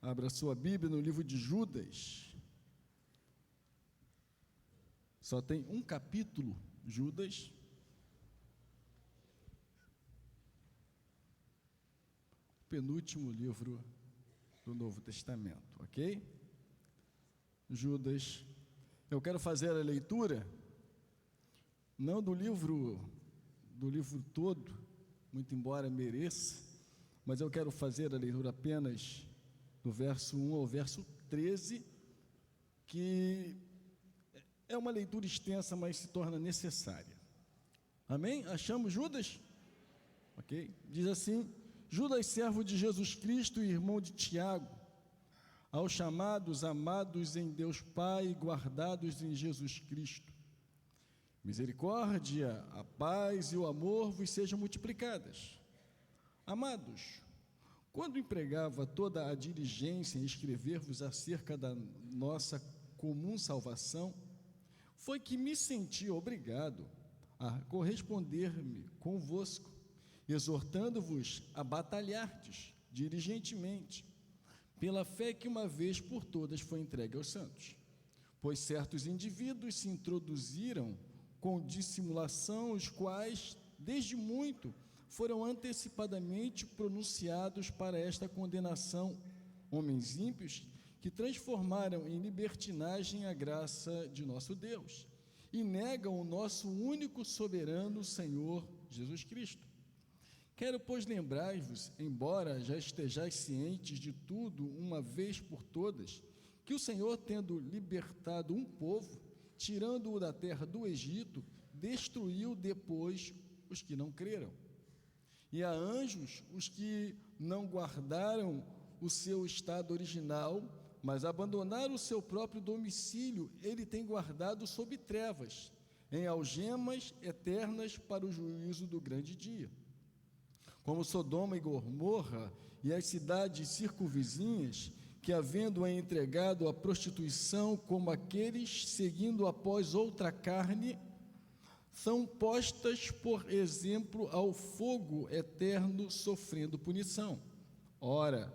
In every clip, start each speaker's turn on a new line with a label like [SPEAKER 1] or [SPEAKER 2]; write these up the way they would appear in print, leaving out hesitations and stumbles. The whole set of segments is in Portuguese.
[SPEAKER 1] Abra sua Bíblia no livro de Judas. Só tem um capítulo, Judas. Penúltimo livro do Novo Testamento, ok? Judas. Eu quero fazer a leitura, não do livro todo, muito embora mereça, mas eu quero fazer a leitura apenas do verso 1 ao verso 13, que é uma leitura extensa, mas se torna necessária. Amém? Achamos Judas? Ok? Diz assim: Judas, servo de Jesus Cristo e irmão de Tiago, aos chamados, amados em Deus Pai e guardados em Jesus Cristo, misericórdia, a paz e o amor vos sejam multiplicadas. Amados, quando empregava toda a diligência em escrever-vos acerca da nossa comum salvação, foi que me senti obrigado a corresponder-me convosco, exortando-vos a batalhardes diligentemente, pela fé que uma vez por todas foi entregue aos santos. Pois certos indivíduos se introduziram com dissimulação, os quais, desde muito, foram antecipadamente pronunciados para esta condenação, homens ímpios que transformaram em libertinagem a graça de nosso Deus e negam o nosso único soberano Senhor Jesus Cristo. Quero, pois, lembrar-vos, embora já estejais cientes de tudo uma vez por todas, que o Senhor, tendo libertado um povo, tirando-o da terra do Egito, destruiu depois os que não creram. E a anjos, os que não guardaram o seu estado original, mas abandonaram o seu próprio domicílio, ele tem guardado sob trevas, em algemas eternas para o juízo do grande dia. Como Sodoma e Gomorra e as cidades circunvizinhas, que havendo-a entregado à prostituição, como aqueles seguindo após outra carne, são postas, por exemplo, ao fogo eterno, sofrendo punição. Ora,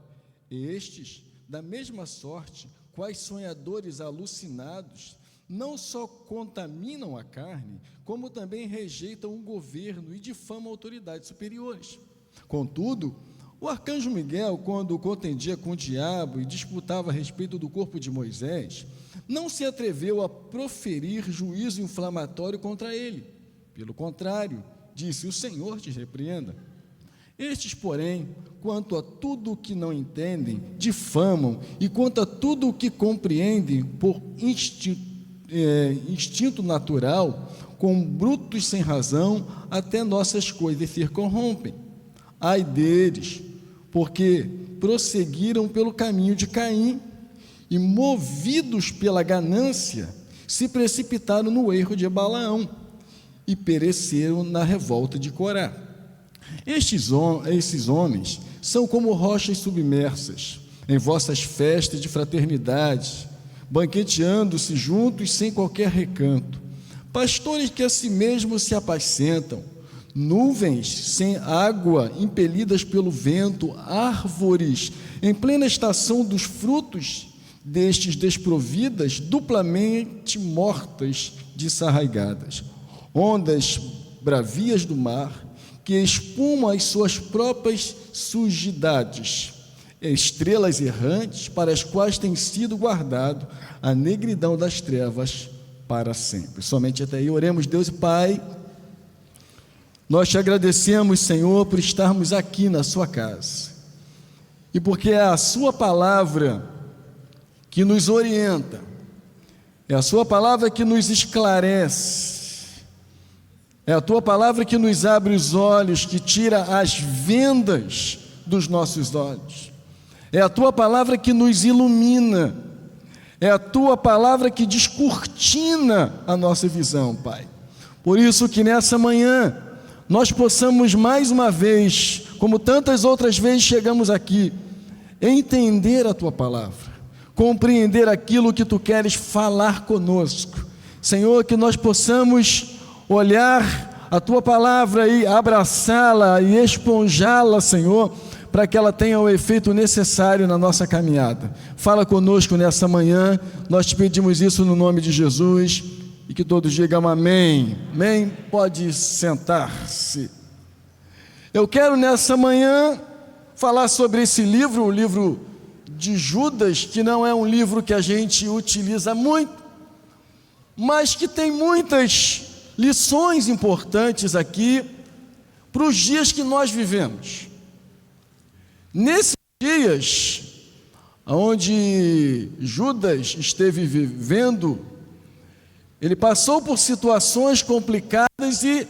[SPEAKER 1] estes, da mesma sorte, quais sonhadores alucinados, não só contaminam a carne, como também rejeitam o governo e difamam autoridades superiores. Contudo, o arcanjo Miguel, quando contendia com o diabo e disputava a respeito do corpo de Moisés, não se atreveu a proferir juízo inflamatório contra ele. Pelo contrário, disse: o Senhor te repreenda. Estes, porém, quanto a tudo o que não entendem, difamam, e quanto a tudo o que compreendem por instinto natural, com brutos sem razão, até nossas coisas se corrompem. Ai deles, porque prosseguiram pelo caminho de Caim, e movidos pela ganância, se precipitaram no erro de Balaão, e pereceram na revolta de Corá. Esses homens são como rochas submersas, em vossas festas de fraternidade, banqueteando-se juntos sem qualquer recanto, pastores que a si mesmos se apacentam, nuvens sem água impelidas pelo vento, árvores em plena estação dos frutos, destes desprovidas, duplamente mortas, desarraigadas, ondas bravias do mar, que espumam as suas próprias sujidades, estrelas errantes, para as quais tem sido guardado a negridão das trevas para sempre. Somente até aí. Oremos. Deus e Pai, nós te agradecemos, Senhor, por estarmos aqui na sua casa, e porque é a sua palavra que nos orienta, é a sua palavra que nos esclarece, é a tua palavra que nos abre os olhos, que tira as vendas dos nossos olhos, é a tua palavra que nos ilumina, é a tua palavra que descortina a nossa visão, Pai. Por isso que nessa manhã nós possamos mais uma vez, como tantas outras vezes chegamos aqui, entender a tua palavra, compreender aquilo que tu queres falar conosco. Senhor, que nós possamos olhar a tua palavra e abraçá-la e esponjá-la, Senhor, para que ela tenha o efeito necessário na nossa caminhada. Fala conosco nessa manhã, nós te pedimos isso no nome de Jesus, e que todos digam amém. Amém? Pode sentar-se. Eu quero nessa manhã falar sobre esse livro, o livro de Judas, que não é um livro que a gente utiliza muito, mas que tem muitas lições importantes aqui para os dias que nós vivemos. Nesses dias onde Judas esteve vivendo, ele passou por situações complicadas e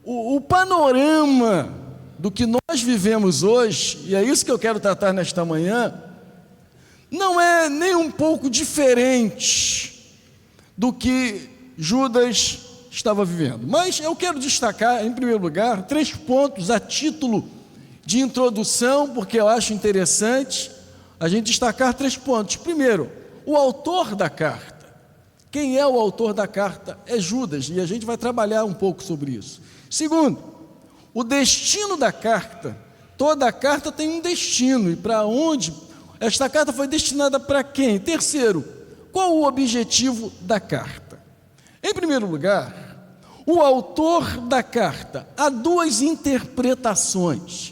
[SPEAKER 1] o panorama do que nós vivemos hoje, e é isso que eu quero tratar nesta manhã, não é nem um pouco diferente do que Judas estava vivendo. Mas eu quero destacar, em primeiro lugar, 3 pontos a título de introdução, porque eu acho interessante a gente destacar 3 pontos. Primeiro, o autor da carta. Quem é o autor da carta? É Judas, e a gente vai trabalhar um pouco sobre isso. Segundo, o destino da carta. Toda a carta tem um destino, e para onde? Esta carta foi destinada para quem? Terceiro, qual o objetivo da carta? Em primeiro lugar, o autor da carta, há 2 interpretações,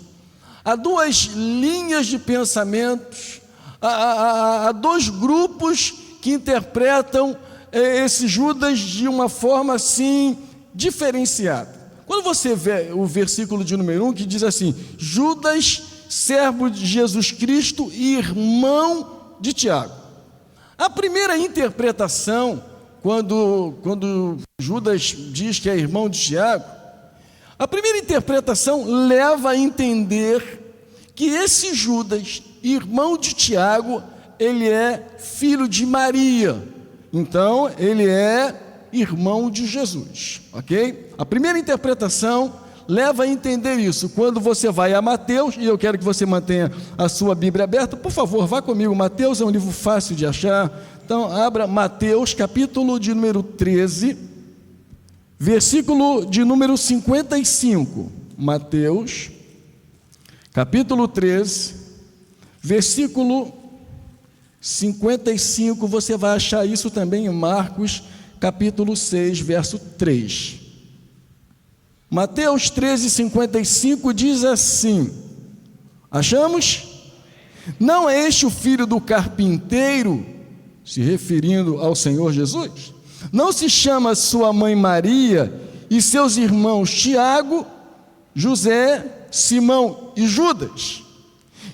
[SPEAKER 1] há 2 linhas de pensamentos, há 2 grupos que interpretam esse Judas de uma forma assim diferenciada. Quando você vê o versículo de número 1 que diz assim: Judas, servo de Jesus Cristo e irmão de Tiago. A primeira interpretação, quando Judas diz que é irmão de Tiago, a primeira interpretação leva a entender que esse Judas, irmão de Tiago, ele é filho de Maria. Então, ele é irmão de Jesus, ok? A primeira interpretação leva a entender isso. Quando você vai a Mateus, e eu quero que você mantenha a sua Bíblia aberta, por favor, vá comigo. Mateus é um livro fácil de achar. Então, abra Mateus, capítulo de número 13, versículo de número 55. Mateus, capítulo 13, versículo 55, você vai achar isso também em Marcos, capítulo 6, verso 3. Mateus 13, 55 diz assim: achamos? Não é este o filho do carpinteiro, se referindo ao Senhor Jesus? Não se chama sua mãe Maria e seus irmãos Tiago, José, Simão e Judas?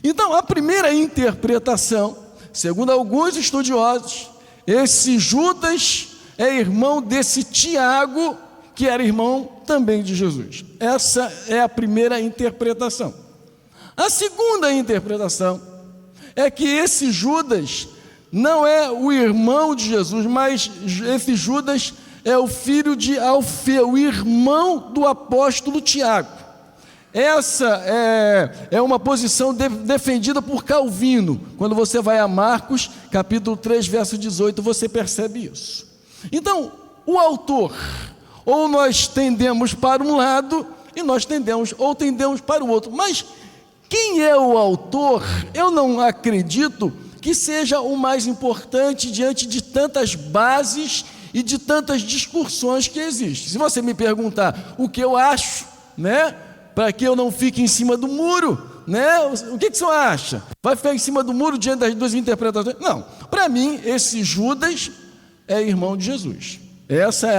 [SPEAKER 1] Então, a primeira interpretação, segundo alguns estudiosos, esse Judas é irmão desse Tiago, que era irmão também de Jesus. Essa é a primeira interpretação. A segunda interpretação é que esse Judas não é o irmão de Jesus, mas esse Judas é o filho de Alfeu, o irmão do apóstolo Tiago. Essa é uma posição defendida por Calvino. Quando você vai a Marcos, capítulo 3, verso 18, você percebe isso. Então, o autor, ou nós tendemos para um lado, e nós tendemos para o outro. Mas quem é o autor? Eu não acredito que seja o mais importante diante de tantas bases e de tantas discussões que existem. Se você me perguntar o que eu acho, para que eu não fique em cima do muro, o que você acha? Vai ficar em cima do muro diante das 2 interpretações? Não, para mim esse Judas é irmão de Jesus. Essa é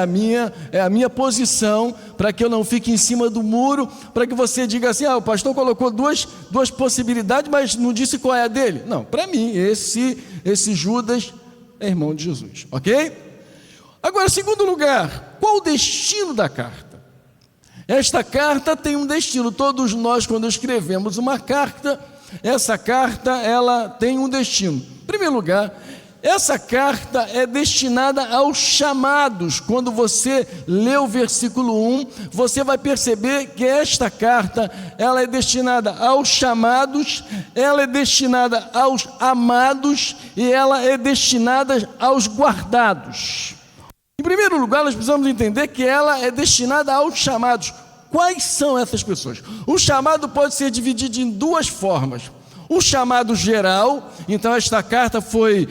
[SPEAKER 1] a minha posição, para que eu não fique em cima do muro, para que você diga assim: o pastor colocou duas possibilidades, mas não disse qual é a dele. Não, para mim esse Judas é irmão de Jesus, ok? Agora, segundo lugar, qual o destino da carta? Esta carta tem um destino. Todos nós, quando escrevemos uma carta, essa carta ela tem um destino. Em primeiro lugar, essa carta é destinada aos chamados. Quando você lê o versículo 1, você vai perceber que esta carta ela é destinada aos chamados, ela é destinada aos amados e ela é destinada aos guardados. Em primeiro lugar, nós precisamos entender que ela é destinada aos chamados. Quais são essas pessoas? O chamado pode ser dividido em duas formas. O chamado geral, então esta carta foi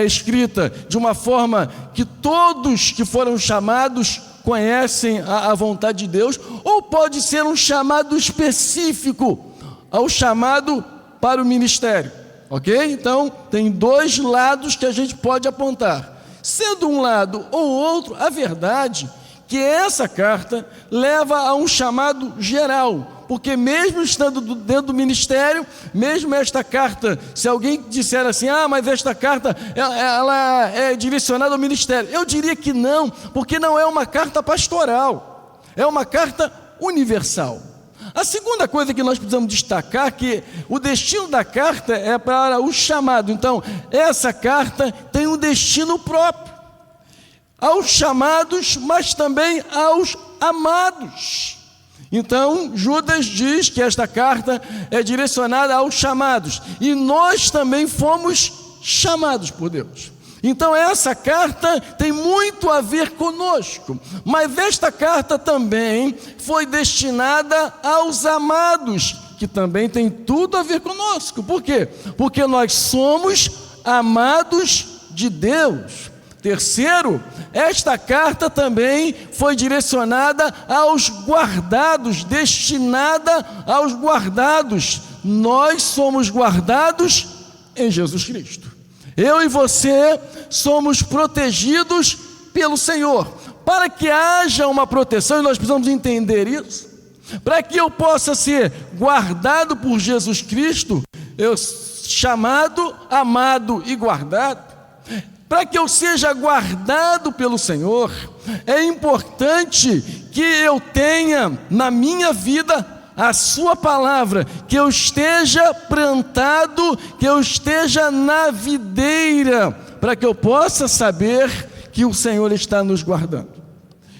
[SPEAKER 1] escrita de uma forma que todos que foram chamados conhecem a vontade de Deus, ou pode ser um chamado específico, ao chamado para o ministério, ok? Então, tem dois lados que a gente pode apontar. Sendo um lado ou outro, a verdade que essa carta leva a um chamado geral, porque mesmo estando dentro do ministério, mesmo esta carta, se alguém disser assim, mas esta carta, ela é direcionada ao ministério, eu diria que não, porque não é uma carta pastoral, é uma carta universal. A segunda coisa que nós precisamos destacar, que o destino da carta é para o chamado, então, essa carta tem um destino próprio, aos chamados, mas também aos amados. Então, Judas diz que esta carta é direcionada aos chamados, e nós também fomos chamados por Deus. Então, essa carta tem muito a ver conosco, mas esta carta também foi destinada aos amados, que também tem tudo a ver conosco. Por quê? Porque nós somos amados de Deus. Terceiro, esta carta também foi direcionada aos guardados, destinada aos guardados. Nós somos guardados em Jesus Cristo. Eu e você somos protegidos pelo Senhor. Para que haja uma proteção, e nós precisamos entender isso, para que eu possa ser guardado por Jesus Cristo, chamado, amado e guardado, para que eu seja guardado pelo Senhor, é importante que eu tenha na minha vida a sua palavra, que eu esteja plantado, que eu esteja na videira, para que eu possa saber que o Senhor está nos guardando.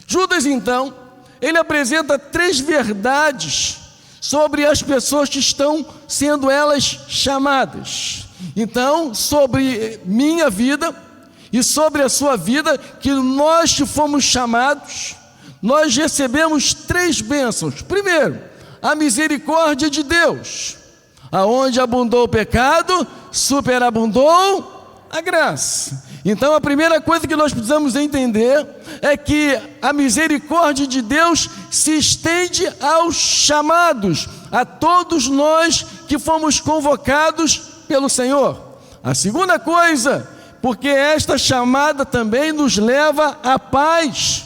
[SPEAKER 1] Judas, então, ele apresenta 3 verdades sobre as pessoas que estão sendo elas chamadas. Então, sobre minha vida e sobre a sua vida, que nós que fomos chamados, nós recebemos 3 bênçãos. Primeiro, a misericórdia de Deus. Aonde abundou o pecado, superabundou a graça. Então, a primeira coisa que nós precisamos entender é que a misericórdia de Deus se estende aos chamados, a todos nós que fomos convocados pelo Senhor. A segunda coisa, porque esta chamada também nos leva à paz.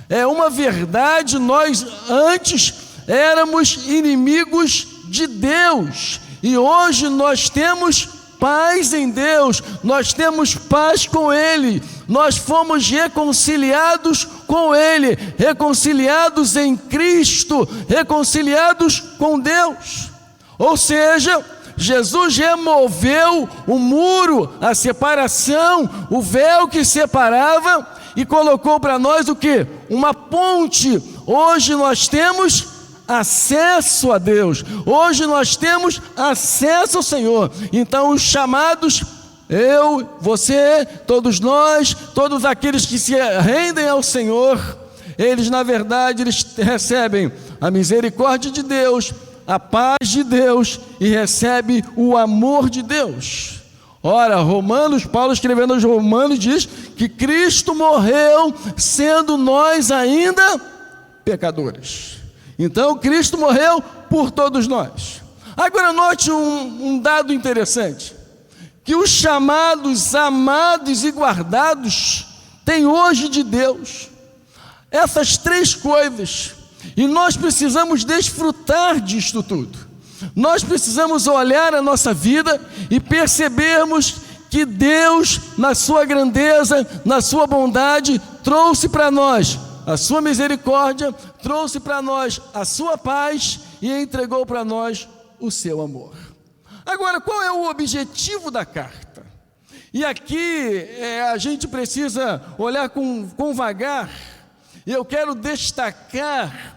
[SPEAKER 1] É uma verdade, nós antes éramos inimigos de Deus, e hoje nós temos paz em Deus, nós temos paz com Ele, nós fomos reconciliados com Ele, reconciliados em Cristo, reconciliados com Deus. Ou seja, Jesus removeu o muro, a separação, o véu que separava, e colocou para nós o quê? Uma ponte. Hoje nós temos acesso a Deus, hoje nós temos acesso ao Senhor. Então os chamados, eu, você, todos nós, todos aqueles que se rendem ao Senhor, eles na verdade eles recebem a misericórdia de Deus, a paz de Deus, e recebe o amor de Deus. Ora, Paulo escrevendo aos Romanos diz que Cristo morreu sendo nós ainda pecadores. Então Cristo morreu por todos nós. Agora note um dado interessante, que os chamados, amados e guardados têm hoje de Deus essas 3 coisas, e nós precisamos desfrutar disto tudo. Nós precisamos olhar a nossa vida e percebermos que Deus, na sua grandeza, na sua bondade, trouxe para nós a sua misericórdia, trouxe para nós a sua paz e entregou para nós o seu amor. Agora, qual é o objetivo da carta? E aqui a gente precisa olhar com vagar, e eu quero destacar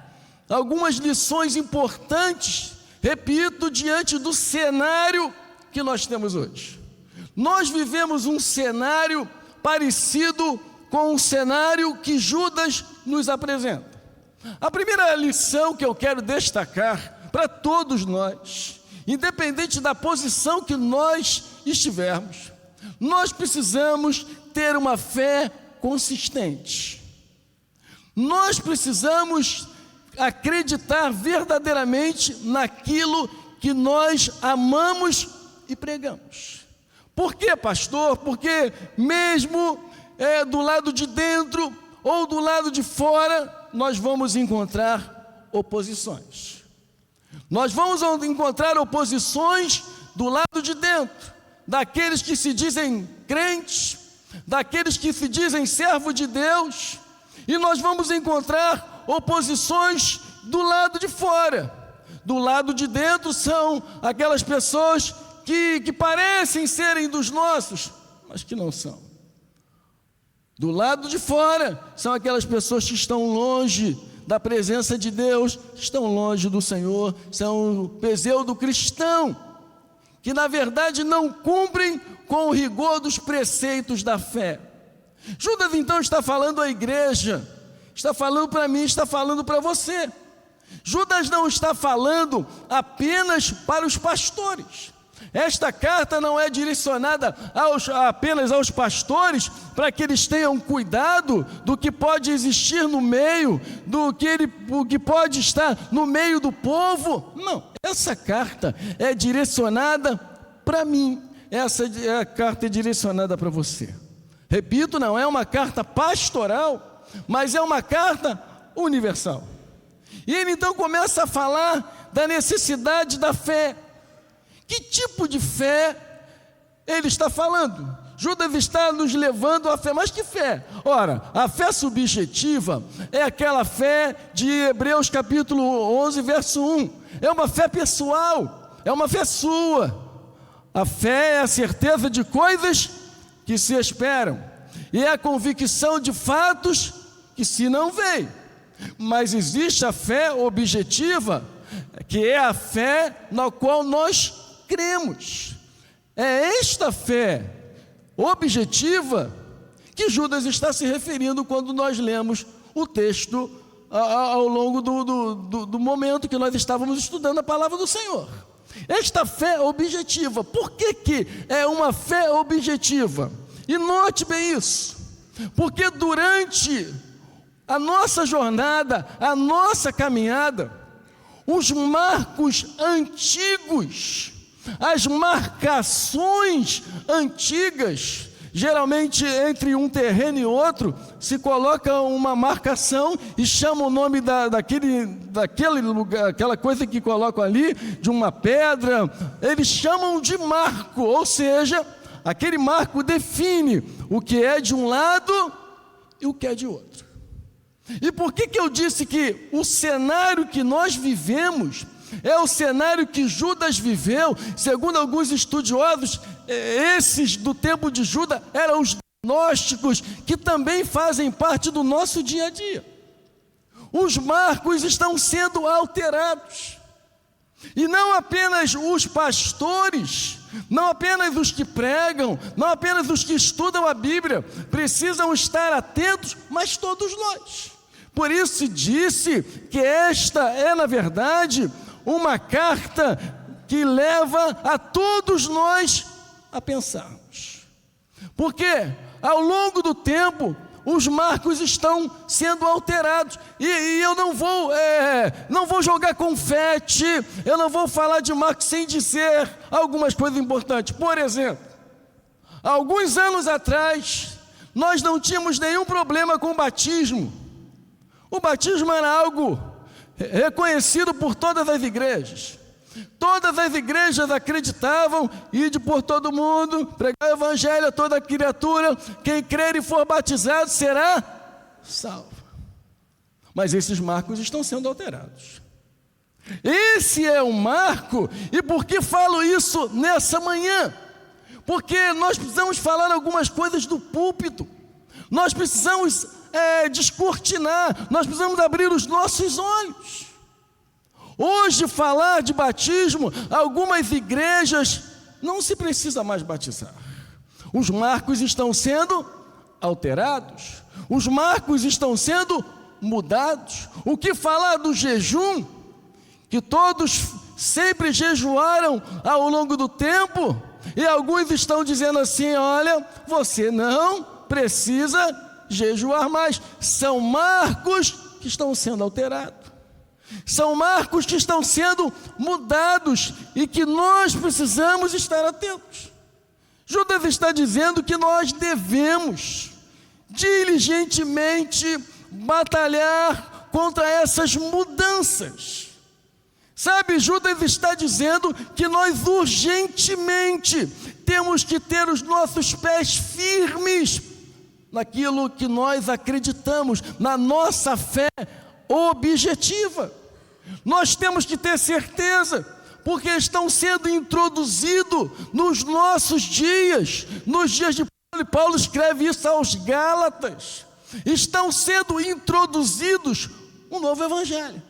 [SPEAKER 1] algumas lições importantes, repito, diante do cenário que nós temos hoje. Nós vivemos um cenário parecido com o cenário que Judas nos apresenta. A primeira lição que eu quero destacar para todos nós, independente da posição que nós estivermos, nós precisamos ter uma fé consistente. Nós precisamos acreditar verdadeiramente naquilo que nós amamos e pregamos. Por quê, pastor? Porque mesmo do lado de dentro ou do lado de fora, nós vamos encontrar oposições. Nós vamos encontrar oposições do lado de dentro, daqueles que se dizem crentes, daqueles que se dizem servo de Deus, e nós vamos encontrar oposições do lado de fora. Do lado de dentro são aquelas pessoas que parecem serem dos nossos, mas que não são. Do lado de fora são aquelas pessoas que estão longe da presença de Deus, estão longe do Senhor, são o pseudo-cristão, que na verdade não cumprem com o rigor dos preceitos da fé. Judas então está falando à igreja, está falando para mim, está falando para você. Judas não está falando apenas para os pastores. Esta carta não é direcionada apenas aos pastores, para que eles tenham cuidado do que pode existir no meio, do que pode estar no meio do povo. Não, essa carta é direcionada para mim, essa carta é direcionada para você. Repito, não é uma carta pastoral, mas é uma carta universal. E ele então começa a falar da necessidade da fé. Que tipo de fé ele está falando? Judas está nos levando à fé, mas que fé? Ora, a fé subjetiva é aquela fé de Hebreus capítulo 11, verso 1. É uma fé pessoal, é uma fé sua. A fé é a certeza de coisas que se esperam, e é a convicção de fatos que se não veem. Mas existe a fé objetiva, que é a fé na qual nós cremos. É esta fé objetiva que Judas está se referindo quando nós lemos o texto ao longo do momento que nós estávamos estudando a palavra do Senhor. Esta fé objetiva, por que é uma fé objetiva? E note bem isso, porque durante a nossa jornada, a nossa caminhada, os marcos antigos, as marcações antigas, geralmente entre um terreno e outro, se coloca uma marcação e chama o nome daquele lugar, aquela coisa que colocam ali, de uma pedra, eles chamam de marco, ou seja, aquele marco define o que é de um lado e o que é de outro. E por que eu disse que o cenário que nós vivemos é o cenário que Judas viveu? Segundo alguns estudiosos, esses do tempo de Judas eram os gnósticos, que também fazem parte do nosso dia a dia. Os marcos estão sendo alterados, e não apenas os pastores, não apenas os que pregam, não apenas os que estudam a Bíblia precisam estar atentos, mas todos nós. Por isso se disse que esta é, na verdade, uma carta que leva a todos nós a pensarmos. Porque ao longo do tempo os marcos estão sendo alterados, e eu não vou jogar confete, eu não vou falar de marcos sem dizer algumas coisas importantes. Por exemplo, alguns anos atrás nós não tínhamos nenhum problema com o batismo. O batismo era algo reconhecido por todas as igrejas. Todas as igrejas acreditavam, ide por todo mundo, pregar o evangelho a toda criatura, quem crer e for batizado será salvo. Mas esses marcos estão sendo alterados. Esse é um marco, e por que falo isso nessa manhã? Porque nós precisamos falar algumas coisas do púlpito, nós precisamos descortinar, nós precisamos abrir os nossos olhos. Hoje falar de batismo, algumas igrejas não se precisa mais batizar. Os marcos estão sendo alterados, os marcos estão sendo mudados? O que falar do jejum? Que todos sempre jejuaram ao longo do tempo, e alguns estão dizendo assim: olha, você não precisa jejuar mais. São marcos que estão sendo alterados, são marcos que estão sendo mudados e que nós precisamos estar atentos. Judas está dizendo que nós devemos diligentemente batalhar contra essas mudanças. Sabe, Judas está dizendo que nós urgentemente temos que ter os nossos pés firmes naquilo que nós acreditamos, na nossa fé objetiva. Nós temos que ter certeza, porque estão sendo introduzidos nos nossos dias, nos dias de Paulo, e Paulo escreve isso aos Gálatas, estão sendo introduzidos um novo evangelho.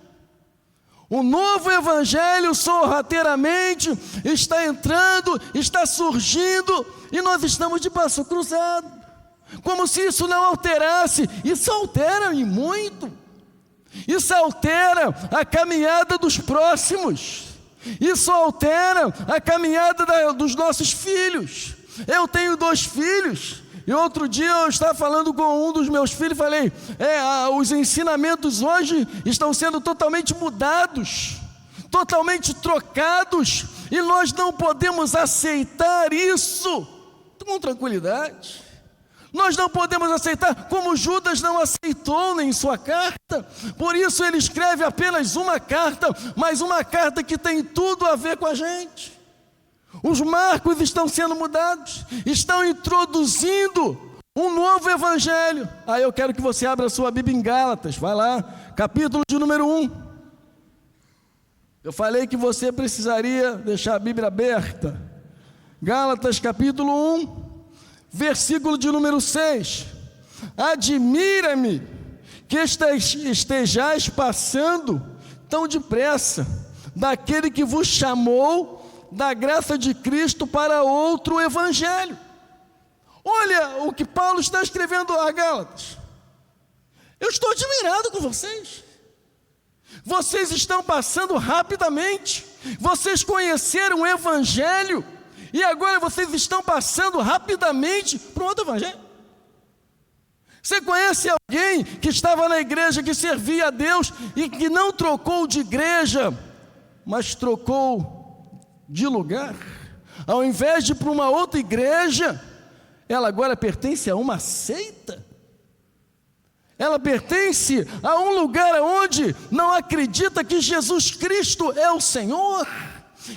[SPEAKER 1] O novo evangelho sorrateiramente está entrando, está surgindo, e nós estamos de braço cruzado, como se isso não alterasse. Isso altera e muito. Isso altera a caminhada dos próximos. Isso altera a caminhada dos nossos filhos. Eu tenho 2 filhos, e outro dia eu estava falando com um dos meus filhos, falei, os ensinamentos hoje estão sendo totalmente mudados, totalmente trocados, e nós não podemos aceitar isso com tranquilidade. Nós não podemos aceitar, como Judas não aceitou em sua carta. Por isso ele escreve apenas uma carta, mas uma carta que tem tudo a ver com a gente. Os marcos estão sendo mudados, estão introduzindo um novo evangelho. Aí eu quero que você abra a sua Bíblia em Gálatas, vai lá, capítulo de número 1. Eu falei que você precisaria deixar a Bíblia aberta. Gálatas capítulo 1, versículo de número 6. Admira-me que estejais passando tão depressa daquele que vos chamou da graça de Cristo para outro evangelho. Olha o que Paulo está escrevendo a Gálatas. Eu estou admirado com vocês. Vocês estão passando rapidamente. Vocês conheceram o evangelho e agora vocês estão passando rapidamente para um outro evangelho. Você conhece alguém que estava na igreja, que servia a Deus e que não trocou de igreja, mas trocou de lugar? Ao invés de ir para uma outra igreja, ela agora pertence a uma seita. Ela pertence a um lugar onde não acredita que Jesus Cristo é o Senhor,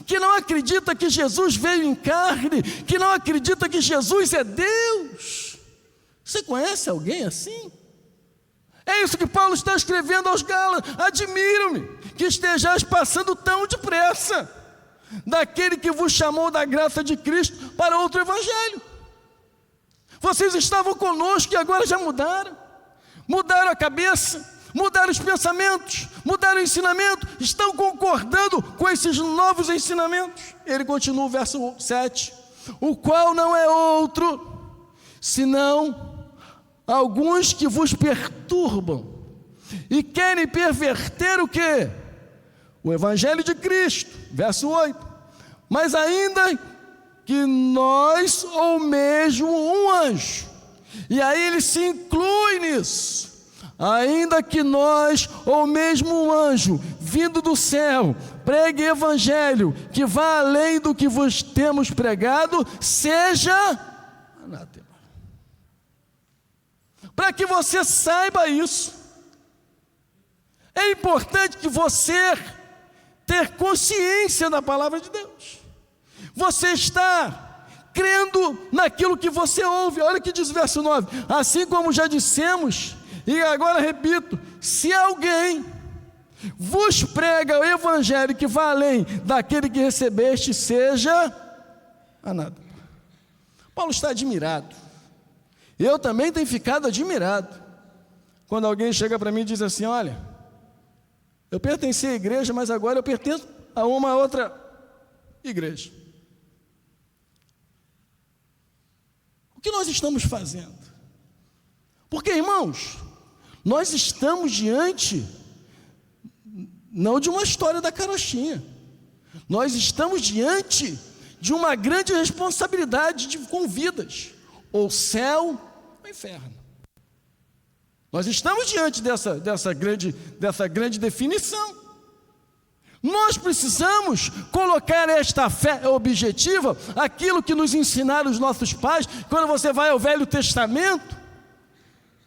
[SPEAKER 1] que não acredita que Jesus veio em carne, que não acredita que Jesus é Deus. Você conhece alguém assim? É isso que Paulo está escrevendo aos Gálatas. Admiro-me que estejais passando tão depressa daquele que vos chamou da graça de Cristo para outro evangelho. Vocês estavam conosco e agora já mudaram a cabeça, mudaram os pensamentos, mudaram o ensinamento, estão concordando com esses novos ensinamentos. Ele continua o verso 7, o qual não é outro senão alguns que vos perturbam e querem perverter o quê? O evangelho de Cristo. Verso 8, mas ainda que nós ou mesmo um anjo, e aí ele se inclui nisso, ainda que nós ou mesmo um anjo vindo do céu pregue evangelho que vá além do que vos temos pregado, seja anátema. Para que você saiba isso, é importante que você ter consciência da palavra de Deus. Você está crendo naquilo que você ouve. Olha o que diz o verso 9, assim como já dissemos, e agora repito, se alguém vos prega o evangelho que vai além daquele que recebeste, seja anátema. Paulo está admirado. Eu também tenho ficado admirado quando alguém chega para mim e diz assim: olha, eu pertenci à igreja, mas agora eu pertenço a uma outra igreja. O que nós estamos fazendo? Porque, irmãos, Nós estamos diante, não de uma história da carochinha, nós estamos diante de uma grande responsabilidade com vidas, ou céu ou inferno. Nós estamos diante dessa grande definição. Nós precisamos colocar esta fé objetiva, aquilo que nos ensinaram os nossos pais. Quando você vai ao Velho Testamento,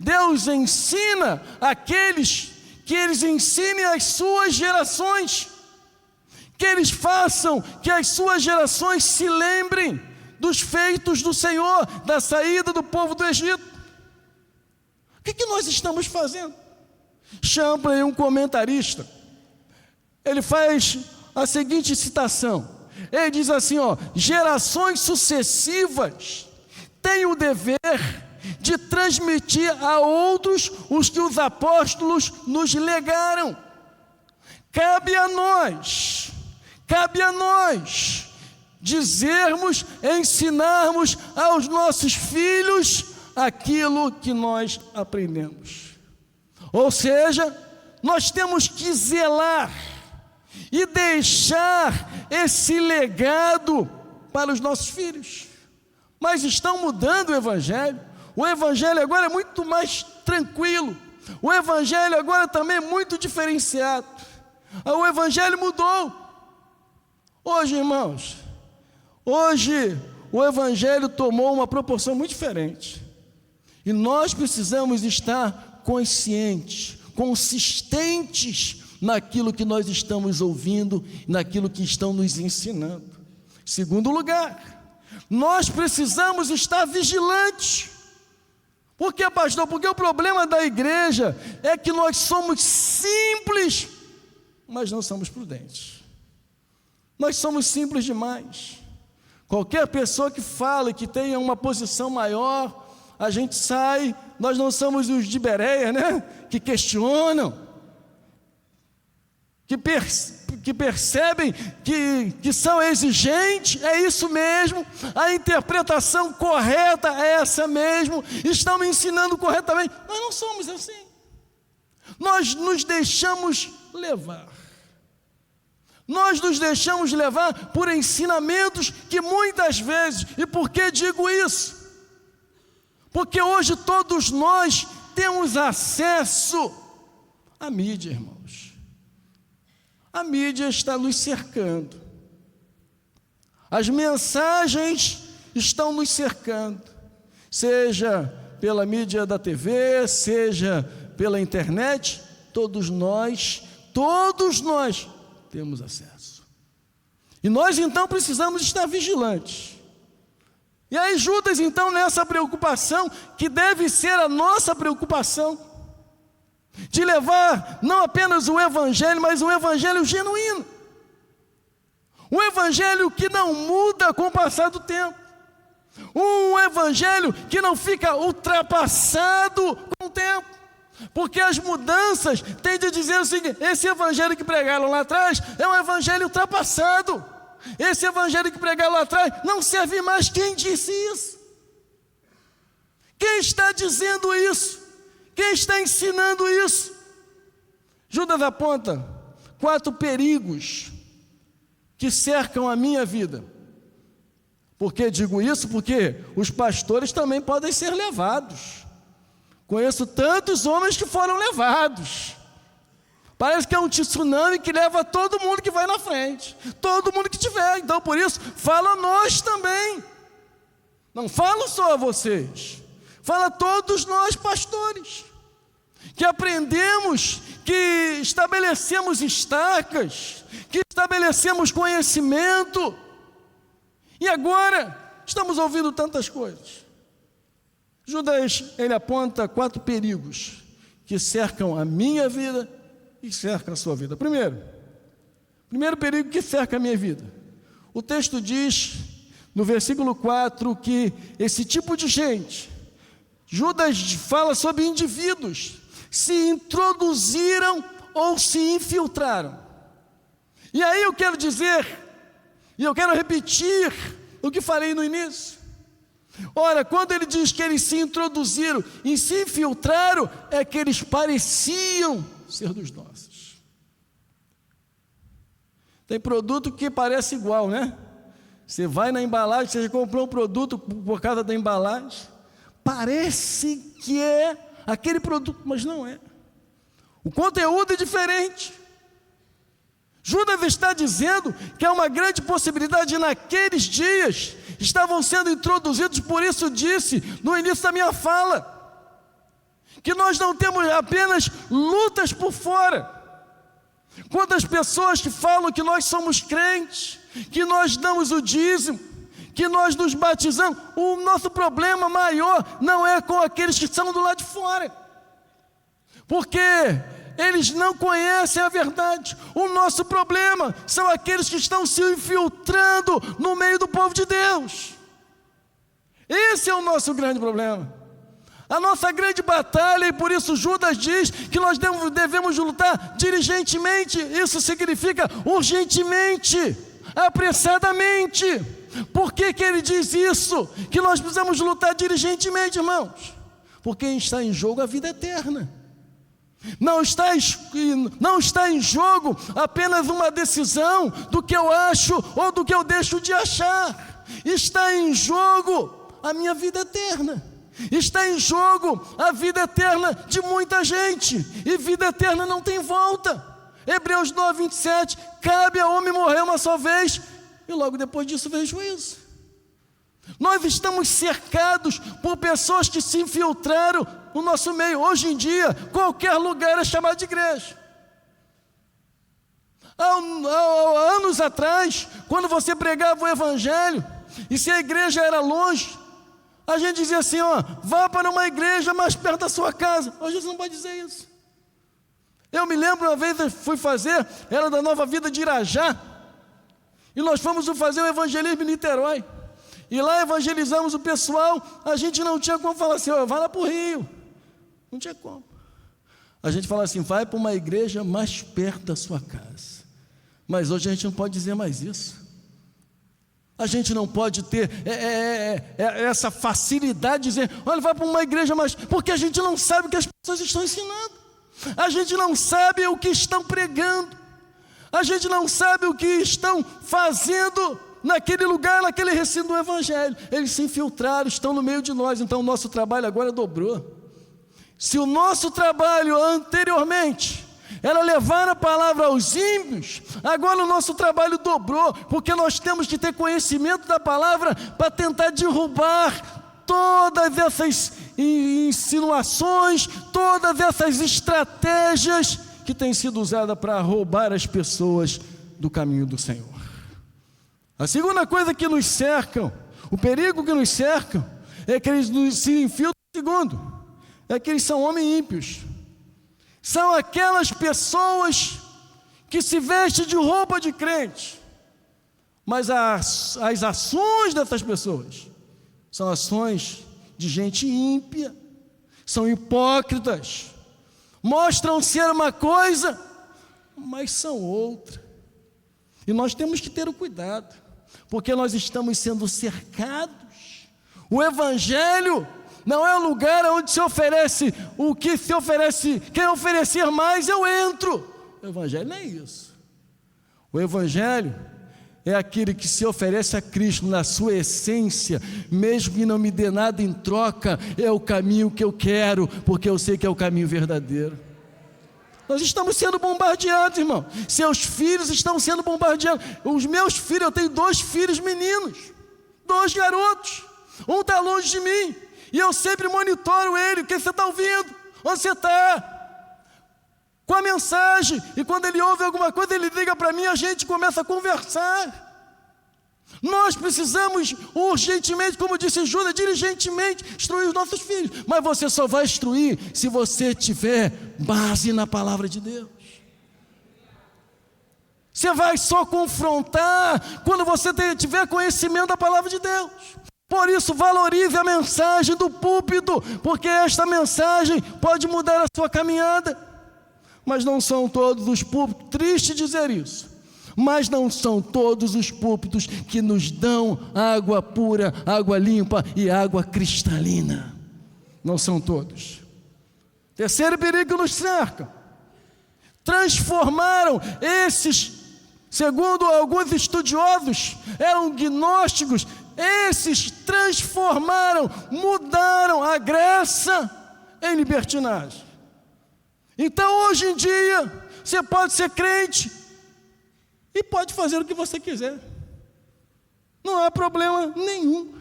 [SPEAKER 1] Deus ensina aqueles que eles ensinem às suas gerações, que eles façam que as suas gerações se lembrem dos feitos do Senhor, da saída do povo do Egito. O que nós estamos fazendo? Champlin, um comentarista, ele faz a seguinte citação, ele diz assim, gerações sucessivas têm o dever de transmitir a outros os que os apóstolos nos legaram. Cabe a nós dizermos, ensinarmos aos nossos filhos aquilo que nós aprendemos. Ou seja, nós temos que zelar e deixar esse legado para os nossos filhos. Mas estão mudando o Evangelho. O Evangelho agora é muito mais tranquilo. O Evangelho agora também é muito diferenciado. O Evangelho mudou. Hoje, irmãos, o Evangelho tomou uma proporção muito diferente. E nós precisamos estar conscientes, consistentes naquilo que nós estamos ouvindo, naquilo que estão nos ensinando. Segundo lugar, nós precisamos estar vigilantes. Por que, pastor? Porque o problema da igreja é que nós somos simples, mas não somos prudentes. Nós somos simples demais. Qualquer pessoa que fale, que tenha uma posição maior, a gente sai. Nós não somos os de Bereia, né? Que questionam, que percebem que são exigentes. É isso mesmo, a interpretação correta é essa mesmo, estão me ensinando corretamente. Nós não somos assim. Nós nos deixamos levar. Nós nos deixamos levar por ensinamentos que muitas vezes, e por que digo isso? Porque hoje todos nós temos acesso à mídia, irmãos. A mídia está nos cercando. As mensagens estão nos cercando, seja pela mídia da TV, seja pela internet. Todos nós temos acesso. E nós então precisamos estar vigilantes. E aí Judas então nessa preocupação, que deve ser a nossa preocupação, de levar não apenas o Evangelho, mas um Evangelho genuíno. Um Evangelho que não muda com o passar do tempo. Um Evangelho que não fica ultrapassado com o tempo. Porque as mudanças tendem a dizer o seguinte: esse Evangelho que pregaram lá atrás é um Evangelho ultrapassado. Esse Evangelho que pregaram lá atrás não serve mais. Quem disse isso? Quem está dizendo isso? Quem está ensinando isso? Judas aponta 4 perigos que cercam a minha vida. Por que digo isso? Porque os pastores também podem ser levados. Conheço tantos homens que foram levados. Parece que é um tsunami que leva todo mundo que vai na frente, todo mundo que tiver. Então por isso, fala a nós também. Não falo só a vocês, fala a todos nós pastores, que aprendemos, que estabelecemos estacas, que estabelecemos conhecimento, e agora estamos ouvindo tantas coisas. Judas, ele aponta 4 perigos que cercam a minha vida e cercam a sua vida. Primeiro perigo que cerca a minha vida. O texto diz, no versículo 4, que esse tipo de gente, Judas fala sobre indivíduos, se introduziram ou se infiltraram. E aí eu quero dizer, e eu quero repetir o que falei no início. Ora, quando ele diz que eles se introduziram e se infiltraram, é que eles pareciam ser dos nossos. Tem produto que parece igual, né? Você vai na embalagem, você comprou um produto por causa da embalagem, parece que é aquele produto, mas não é. O conteúdo é diferente. Judas está dizendo que há uma grande possibilidade naqueles dias estavam sendo introduzidos, por isso disse no início da minha fala, que nós não temos apenas lutas por fora. Quantas pessoas que falam que nós somos crentes, que nós damos o dízimo, que nós nos batizamos, o nosso problema maior não é com aqueles que estão do lado de fora, porque eles não conhecem a verdade. O nosso problema são aqueles que estão se infiltrando no meio do povo de Deus. Esse é o nosso grande problema, a nossa grande batalha, e por isso Judas diz que nós devemos lutar diligentemente. Isso significa urgentemente, apressadamente. Por que ele diz isso? Que nós precisamos lutar diligentemente, irmãos? Porque está em jogo a vida eterna. Não está em jogo apenas uma decisão do que eu acho ou do que eu deixo de achar. Está em jogo a minha vida eterna. Está em jogo a vida eterna de muita gente. E vida eterna não tem volta. Hebreus 9, 27, cabe ao homem morrer uma só vez, e logo depois disso vem juízo. Nós estamos cercados por pessoas que se infiltraram no nosso meio. Hoje em dia, qualquer lugar é chamado de igreja. Há anos atrás, quando você pregava o evangelho, e se a igreja era longe, a gente dizia assim, vá para uma igreja mais perto da sua casa. Hoje você não pode dizer isso. Eu me lembro uma vez, eu fui fazer, era da Nova Vida de Irajá, e nós fomos fazer o evangelismo em Niterói, e lá evangelizamos o pessoal. A gente não tinha como falar assim, vai lá para o Rio, não tinha como. A gente fala assim, vai para uma igreja mais perto da sua casa. Mas hoje a gente não pode dizer mais isso. A gente não pode ter essa facilidade de dizer, olha, vai para uma igreja mais, porque a gente não sabe o que as pessoas estão ensinando, a gente não sabe o que estão pregando, a gente não sabe o que estão fazendo naquele lugar, naquele recinto do evangelho. Eles se infiltraram, estão no meio de nós. Então o nosso trabalho agora dobrou. Se o nosso trabalho anteriormente era levar a palavra aos ímpios, agora o nosso trabalho dobrou, porque nós temos que ter conhecimento da palavra para tentar derrubar todas essas insinuações, todas essas estratégias que têm sido usadas para roubar as pessoas do caminho do Senhor. A segunda coisa que nos cercam, o perigo que nos cercam, é que eles se infiltram. Segundo, é que eles são homens ímpios. São aquelas pessoas que se vestem de roupa de crente, mas as ações dessas pessoas são ações de gente ímpia, são hipócritas, mostram ser uma coisa, mas são outra. E nós temos que ter o cuidado, porque nós estamos sendo cercados. O evangelho não é um lugar onde se oferece o que se oferece, quem oferecer mais eu entro. O evangelho não é isso. O evangelho é aquele que se oferece a Cristo na sua essência, mesmo que não me dê nada em troca. É o caminho que eu quero, porque eu sei que é o caminho verdadeiro. Nós estamos sendo bombardeados, irmão. Seus filhos estão sendo bombardeados. Os meus filhos, eu tenho 2 filhos meninos, 2 garotos. Um está longe de mim, e eu sempre monitoro ele. O que você está ouvindo? Onde você está? Com a mensagem. E quando ele ouve alguma coisa, ele liga para mim, a gente começa a conversar. Nós precisamos urgentemente, como disse Judas, diligentemente instruir os nossos filhos. Mas você só vai instruir se você tiver base na palavra de Deus. Você vai só confrontar quando você tiver conhecimento da palavra de Deus. Por isso, valorize a mensagem do púlpito, porque esta mensagem pode mudar a sua caminhada. Mas não são todos os púlpitos, triste dizer isso, Mas não são todos os púlpitos que nos dão água pura, água limpa e água cristalina. Não são todos. Terceiro perigo que nos cerca. Transformaram esses, segundo alguns estudiosos, eram gnósticos, esses transformaram, mudaram a graça em libertinagem. Então hoje em dia, você pode ser crente e pode fazer o que você quiser. Não há problema nenhum.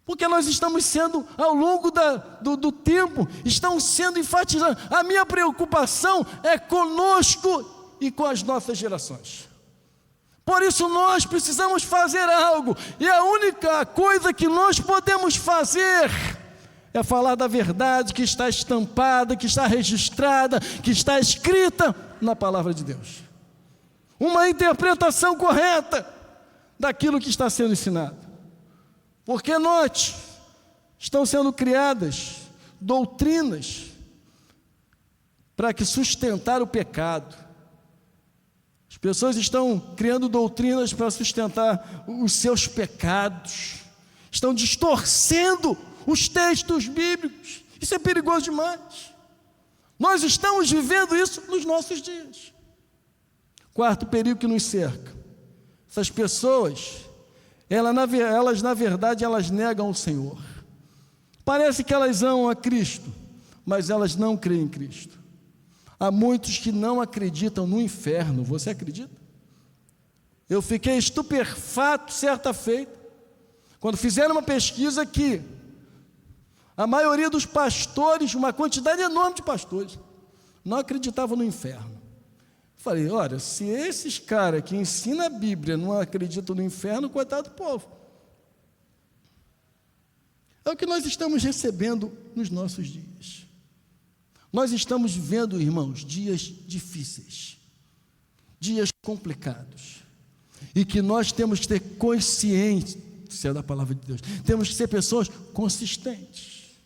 [SPEAKER 1] Porque nós estamos sendo, ao longo do tempo, estão sendo enfatizados. A minha preocupação é conosco e com as nossas gerações. Por isso nós precisamos fazer algo. E a única coisa que nós podemos fazer é falar da verdade que está estampada, que está registrada, que está escrita na palavra de Deus. Uma interpretação correta daquilo que está sendo ensinado. Porque, note, estão sendo criadas doutrinas para que sustentar o pecado. As pessoas estão criando doutrinas para sustentar os seus pecados. Estão distorcendo os textos bíblicos. Isso é perigoso demais. Nós estamos vivendo isso nos nossos dias. Quarto perigo que nos cerca. Essas pessoas, elas na verdade, elas negam o Senhor. Parece que elas amam a Cristo, mas elas não creem em Cristo. Há muitos que não acreditam no inferno. Você acredita? Eu fiquei estupefato certa feita, quando fizeram uma pesquisa que a maioria dos pastores, uma quantidade enorme de pastores, não acreditavam no inferno. Falei, olha, se esses caras que ensinam a Bíblia não acreditam no inferno, coitado do povo. É o que nós estamos recebendo nos nossos dias. Nós estamos vivendo, irmãos, dias difíceis, dias complicados, e que nós temos que ter consciência da palavra de Deus. Temos que ser pessoas consistentes.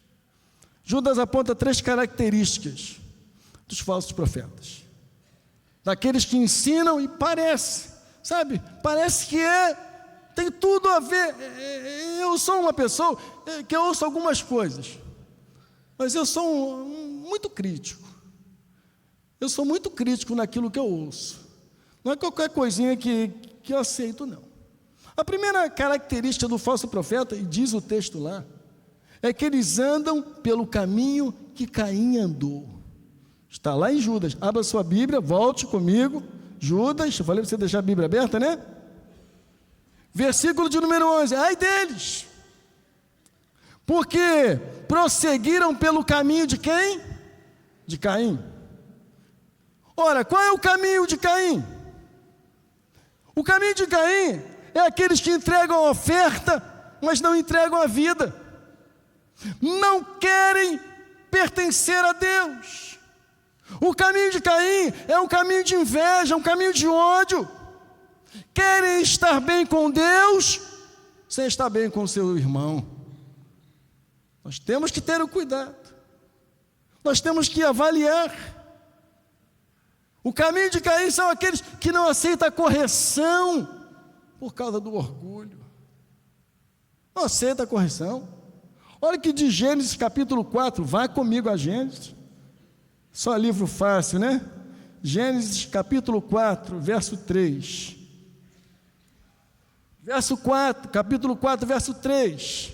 [SPEAKER 1] Judas aponta 3 características dos falsos profetas. Daqueles que ensinam e parece que tem tudo a ver. Eu sou uma pessoa que ouço algumas coisas, mas eu sou muito crítico. Eu sou muito crítico naquilo que eu ouço. Não é qualquer coisinha que eu aceito, não. A primeira característica do falso profeta, e diz o texto lá, é que eles andam pelo caminho que Caim andou. Está lá em Judas. Abra sua Bíblia, volte comigo. Judas, eu falei para você deixar a Bíblia aberta, né? Versículo de número 11. Ai deles! Porque prosseguiram pelo caminho de quem? De Caim. Ora, qual é o caminho de Caim? O caminho de Caim é aqueles que entregam a oferta, mas não entregam a vida. Não querem pertencer a Deus. O caminho de Caim é um caminho de inveja, um caminho de ódio. Querem estar bem com Deus, sem estar bem com o seu irmão. Nós temos que ter o cuidado. Nós temos que avaliar. O caminho de Caim são aqueles que não aceitam a correção por causa do orgulho. Não aceita a correção. Olha que de Gênesis capítulo 4, vá comigo a Gênesis. Só livro fácil, né? Gênesis capítulo 4, verso 3. Capítulo 4, verso 3.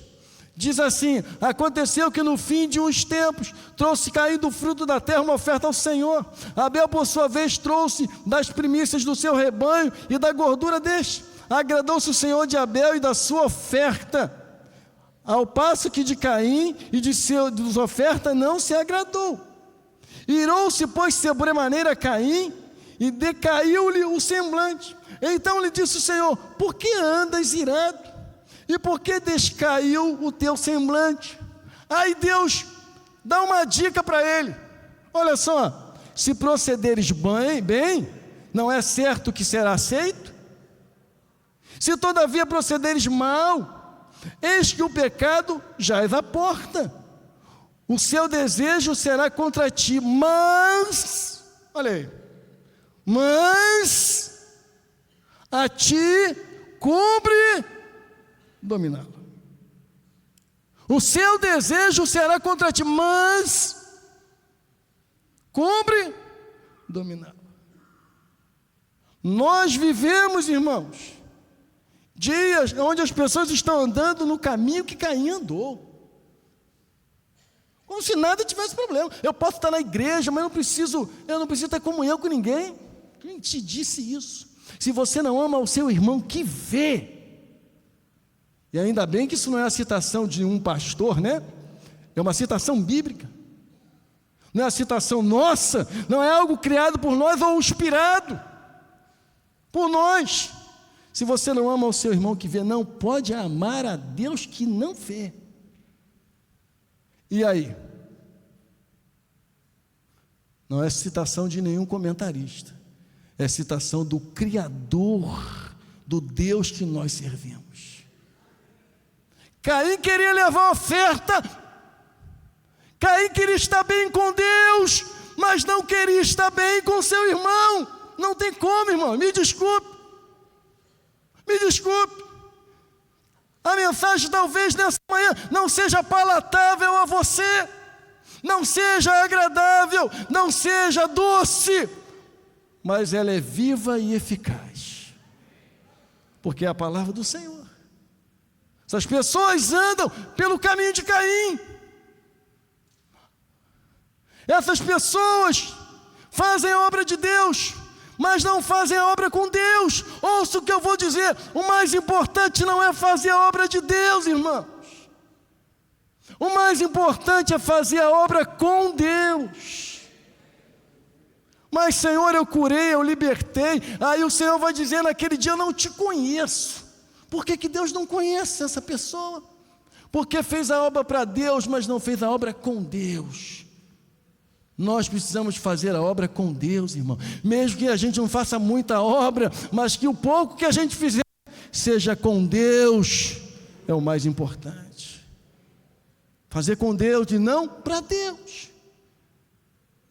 [SPEAKER 1] Diz assim: aconteceu que no fim de uns tempos trouxe Caim do fruto da terra uma oferta ao Senhor. Abel, por sua vez, trouxe das primícias do seu rebanho e da gordura deste. Agradou-se o Senhor de Abel e da sua oferta, ao passo que de Caim e de sua oferta não se agradou. Irou-se, pois, sobremaneira Caim, e decaiu-lhe o semblante. Então lhe disse o Senhor: por que andas irado? E por que descaiu o teu semblante? Aí Deus dá uma dica para ele. Olha só, se procederes bem, não é certo que será aceito? Se todavia procederes mal, eis que o pecado já é à porta. O seu desejo será contra ti, mas, olha aí, mas a ti cumpre dominá-lo. O seu desejo será contra ti, mas cumpre dominá-lo. Nós vivemos, irmãos, dias onde as pessoas estão andando no caminho que Caim andou. Como se nada tivesse problema. Eu posso estar na igreja, mas eu não preciso ter comunhão com ninguém. Quem te disse isso? Se você não ama o seu irmão que vê, e ainda bem que isso não é a citação de um pastor, né? É uma citação bíblica. Não é a citação nossa, não é algo criado por nós ou inspirado por nós. Se você não ama o seu irmão que vê, não pode amar a Deus que não vê. E aí? Não é citação de nenhum comentarista. É citação do Criador, do Deus que nós servimos. Caim queria levar a oferta. Caim queria estar bem com Deus, mas não queria estar bem com seu irmão. Não tem como, irmão, me desculpe. Me desculpe. A mensagem talvez nessa manhã não seja palatável a você, não seja agradável, não seja doce, mas ela é viva e eficaz, porque é a palavra do Senhor. Essas pessoas andam pelo caminho de Caim. Essas pessoas fazem a obra de Deus, mas não fazem a obra com Deus. Ouça o que eu vou dizer: o mais importante não é fazer a obra de Deus, irmãos. O mais importante é fazer a obra com Deus. Mas, Senhor, eu curei, eu libertei. Aí o Senhor vai dizer naquele dia: eu não te conheço. Por que Deus não conhece essa pessoa? Porque fez a obra para Deus, mas não fez a obra com Deus. Nós precisamos fazer a obra com Deus, irmão. Mesmo que a gente não faça muita obra, mas que o pouco que a gente fizer seja com Deus, é o mais importante. Fazer com Deus e não para Deus.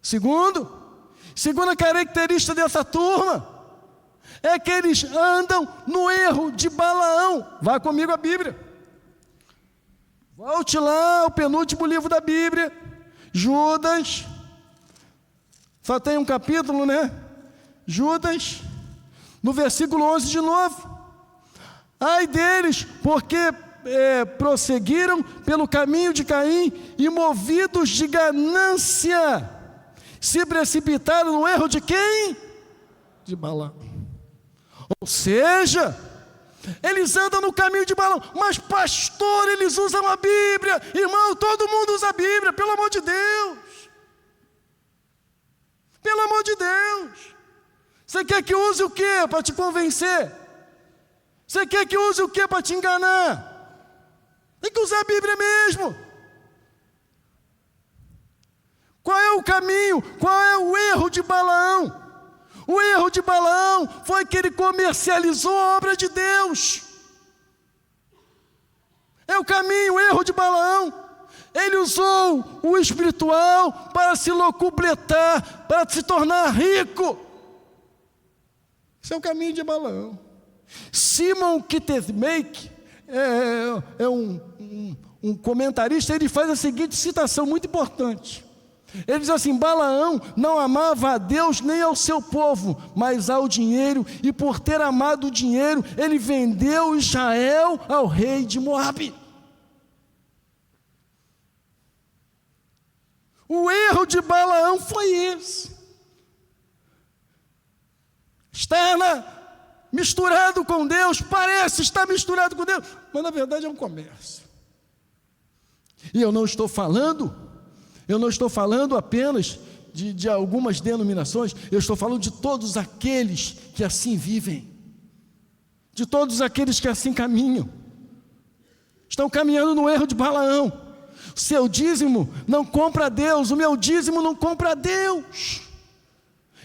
[SPEAKER 1] Segunda característica dessa turma é que eles andam no erro de Balaão. Vá comigo a Bíblia. Volte lá ao penúltimo livro da Bíblia, Judas. Só tem um capítulo, né? Judas, no versículo 11 de novo. Ai deles, porque prosseguiram pelo caminho de Caim e, movidos de ganância, se precipitaram no erro de quem? De Balaão. Ou seja, eles andam no caminho de Balaão. Mas, pastor, eles usam a Bíblia. Irmão, todo mundo usa a Bíblia, pelo amor de Deus. Pelo amor de Deus. Você quer que use o quê para te convencer? Você quer que use o quê para te enganar? Tem que usar a Bíblia mesmo. Qual é o caminho? Qual é o erro de Balaão? O erro de Balaão foi que ele comercializou a obra de Deus. É o caminho, o erro de Balaão. Ele usou o espiritual para se locupletar, para se tornar rico. Esse é o caminho de Balaão. Simon Kitemeik é um comentarista. Ele faz a seguinte citação muito importante. Ele diz assim: Balaão não amava a Deus nem ao seu povo, mas ao dinheiro, e por ter amado o dinheiro, ele vendeu Israel ao rei de Moabe. O erro de Balaão foi esse. Está misturado com Deus, parece estar misturado com Deus, mas na verdade é um comércio. E eu não estou falando apenas de algumas denominações, eu estou falando de todos aqueles que assim vivem, de todos aqueles que assim caminham, estão caminhando no erro de Balaão. O seu dízimo não compra a Deus, o meu dízimo não compra a Deus.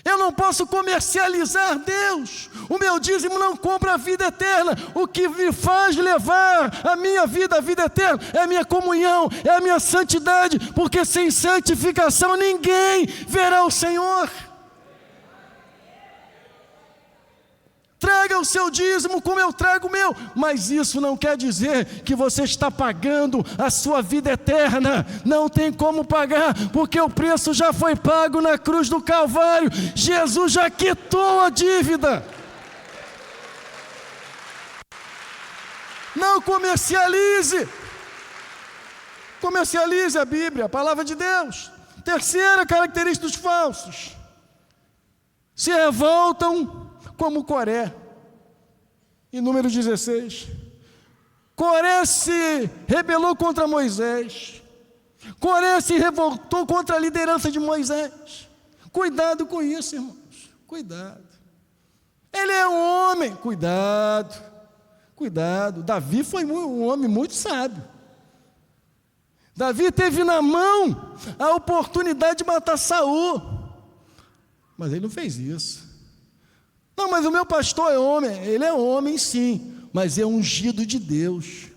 [SPEAKER 1] Eu não posso comercializar Deus. O meu dízimo não compra a vida eterna. O que me faz levar a minha vida, a vida eterna, é a minha comunhão, é a minha santidade, porque sem santificação ninguém verá o Senhor. Traga o seu dízimo como eu trago o meu. Mas isso não quer dizer que você está pagando a sua vida eterna. Não tem como pagar, porque o preço já foi pago na cruz do Calvário. Jesus já quitou a dívida. Não comercialize. Comercialize a Bíblia, a palavra de Deus. Terceira característica dos falsos: se revoltam como Coré. Em Número 16, Coré se rebelou contra Moisés. Coré se revoltou contra a liderança de Moisés. Cuidado com isso, irmãos, cuidado. Ele é um homem, cuidado, cuidado. Davi foi um homem muito sábio. Davi teve na mão a oportunidade de matar Saul, mas ele não fez isso. Não, mas o meu pastor é homem. Ele é homem sim, mas é ungido de Deus.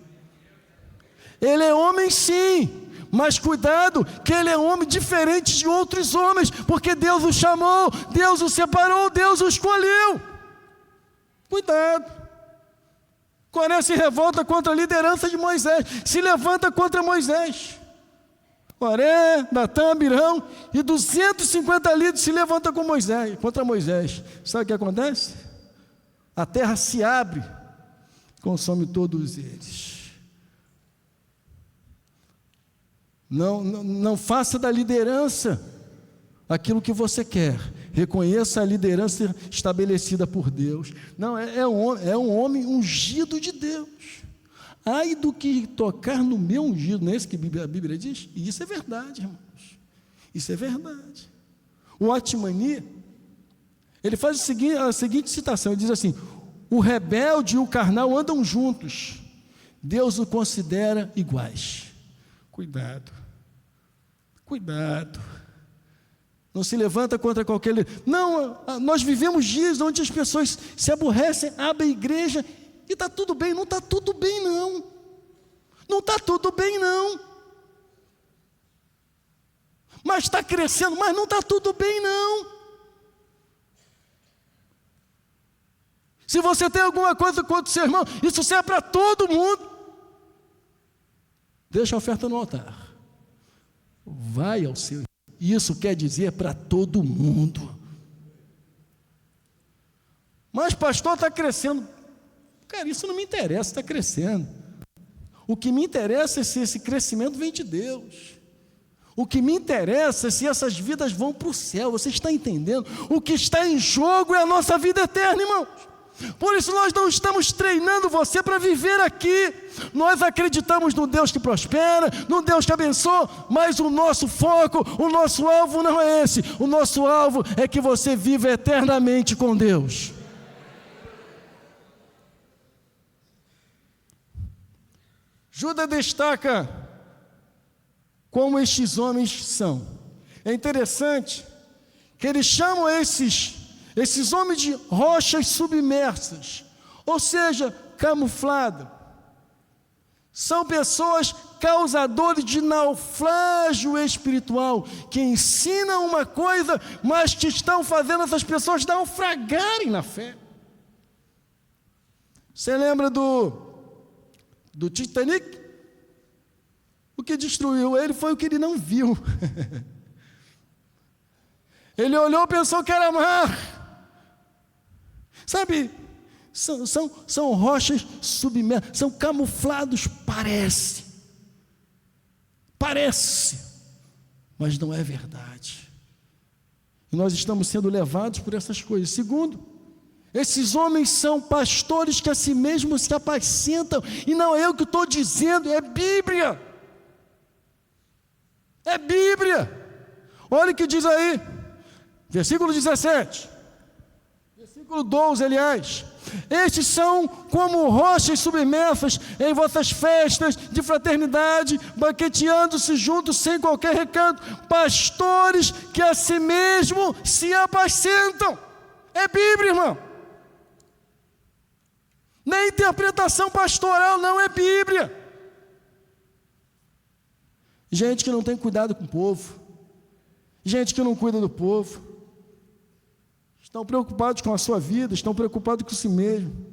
[SPEAKER 1] Ele é homem sim, mas cuidado que ele é homem diferente de outros homens, porque Deus o chamou, Deus o separou, Deus o escolheu. Cuidado. Coré se revolta contra a liderança de Moisés, se levanta contra Moisés. Coré, Datã, Abirão e 250 líderes se levantam contra Moisés. Sabe o que acontece? A terra se abre, consome todos eles. Não faça da liderança aquilo que você quer. Reconheça a liderança estabelecida por Deus. Não, é um homem ungido de Deus. Ai do que tocar no meu ungido, não é isso que a Bíblia diz? E isso é verdade, irmãos. Isso é verdade. O Atmani, ele faz a seguinte citação, ele diz assim: o rebelde e o carnal andam juntos, Deus o considera iguais. Cuidado, cuidado. Não se levanta contra qualquer... Não, nós vivemos dias onde as pessoas se aborrecem, abrem a igreja e está tudo bem. Não está tudo bem, não. Não está tudo bem, não. Mas está crescendo, mas não está tudo bem, não. Se você tem alguma coisa contra o seu irmão, isso serve para todo mundo. Deixa a oferta no altar. Vai ao seu irmão. Isso quer dizer para todo mundo. Mas pastor, está crescendo. Cara, isso não me interessa, está crescendo. O que me interessa é se esse crescimento vem de Deus. O que me interessa é se essas vidas vão para o céu. Você está entendendo? O que está em jogo é a nossa vida eterna, irmãos. Por isso nós não estamos treinando você para viver aqui. Nós acreditamos no Deus que prospera, no Deus que abençoa, mas o nosso foco, o nosso alvo não é esse. O nosso alvo é que você viva eternamente com Deus. Judas destaca como estes homens são. É interessante que eles chamam esses homens de rochas submersas, ou seja, camuflado. São pessoas causadores de naufrágio espiritual, que ensinam uma coisa, mas que estão fazendo essas pessoas naufragarem na fé. Você lembra do Titanic? O que destruiu ele foi o que ele não viu. Ele olhou e pensou que era mar. Sabe, são rochas submersas, são camuflados, parece, mas não é verdade. E nós estamos sendo levados por essas coisas. Segundo, esses homens são pastores que a si mesmos se apacentam, e não é eu que estou dizendo, é Bíblia. É Bíblia. Olha o que diz aí, versículo 17. Versículo 12, aliás: estes são como rochas submersas em vossas festas de fraternidade, banqueteando-se juntos sem qualquer recanto, pastores que a si mesmo se apacentam. É Bíblia, irmão. Nem interpretação pastoral, não, é Bíblia. Gente que não tem cuidado com o povo, gente que não cuida do povo, estão preocupados com a sua vida, estão preocupados com si mesmo,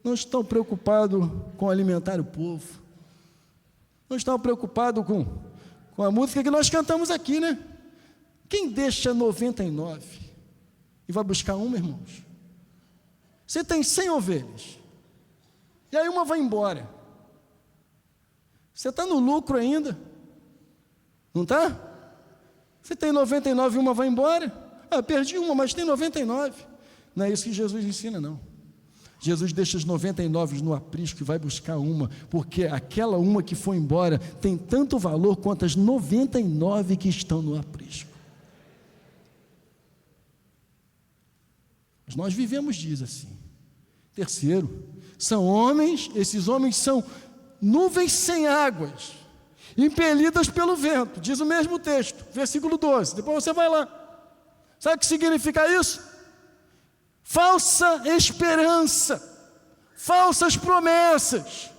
[SPEAKER 1] não estão preocupados com alimentar o povo, não estão preocupados com a música que nós cantamos aqui, né? Quem deixa 99 e vai buscar uma, irmãos? Você tem 100 ovelhas, e aí uma vai embora. Você está no lucro ainda? Não está? Você tem 99 e uma vai embora? Ah, perdi uma, mas tem 99. Não é isso que Jesus ensina, não. Jesus deixa as 99 no aprisco e vai buscar uma, porque aquela uma que foi embora tem tanto valor quanto as 99 que estão no aprisco. Mas nós vivemos disso assim. Terceiro, são homens, esses homens são nuvens sem águas, impelidas pelo vento, diz o mesmo texto, versículo 12, depois você vai lá. Sabe o que significa isso? Falsa esperança, falsas promessas.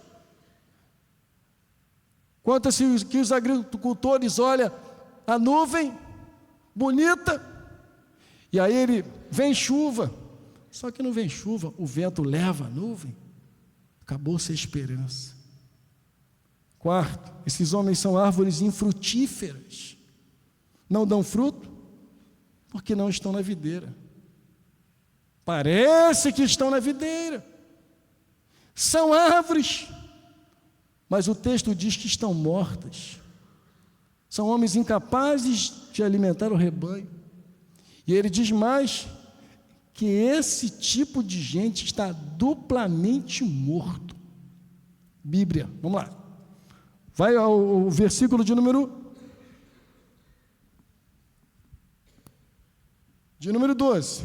[SPEAKER 1] Quanto que os agricultores olham a nuvem bonita, e aí ele vem chuva, só que não vem chuva, o vento leva a nuvem, acabou-se a esperança. Quarto, esses homens são árvores infrutíferas, não dão fruto, porque não estão na videira. Parece que estão na videira, são árvores, mas o texto diz que estão mortas, são homens incapazes de alimentar o rebanho, e ele diz mais, que esse tipo de gente está duplamente morto. Bíblia, vamos lá, vai ao versículo de número 12.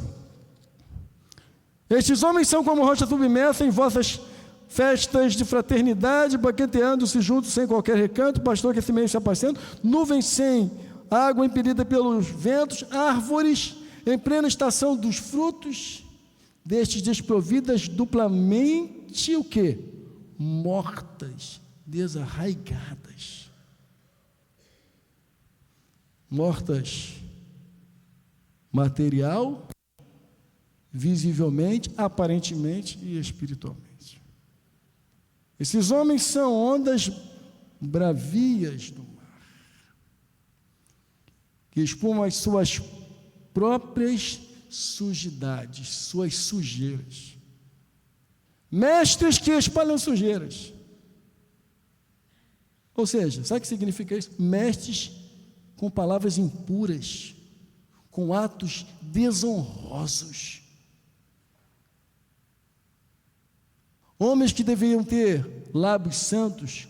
[SPEAKER 1] Estes homens são como rocha submersa em vossas festas de fraternidade, banqueteando-se juntos sem qualquer recanto, pastor que se meio se apacendo, nuvens sem água impelida pelos ventos, árvores em plena estação dos frutos, destes desprovidas duplamente o quê? Mortas, desarraigadas. Mortas material, visivelmente, aparentemente e espiritualmente. Esses homens são ondas bravias do mar, que espumam as suas próprias sujidades, suas sujeiras. Mestres que espalham sujeiras. Ou seja, sabe o que significa isso? Mestres com palavras impuras, com atos desonrosos. Homens que deveriam ter lábios santos,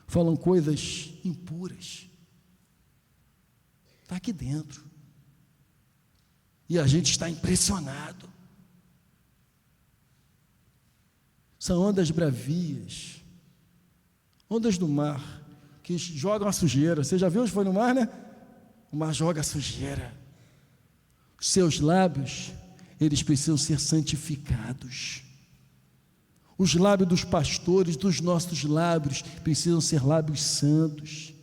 [SPEAKER 1] falam coisas impuras. Está aqui dentro. E a gente está impressionado. São ondas bravias, ondas do mar, que jogam a sujeira. Você já viu onde foi no mar, né? O mar joga a sujeira. Os seus lábios, eles precisam ser santificados. Os lábios dos pastores, dos nossos lábios, precisam ser lábios santos.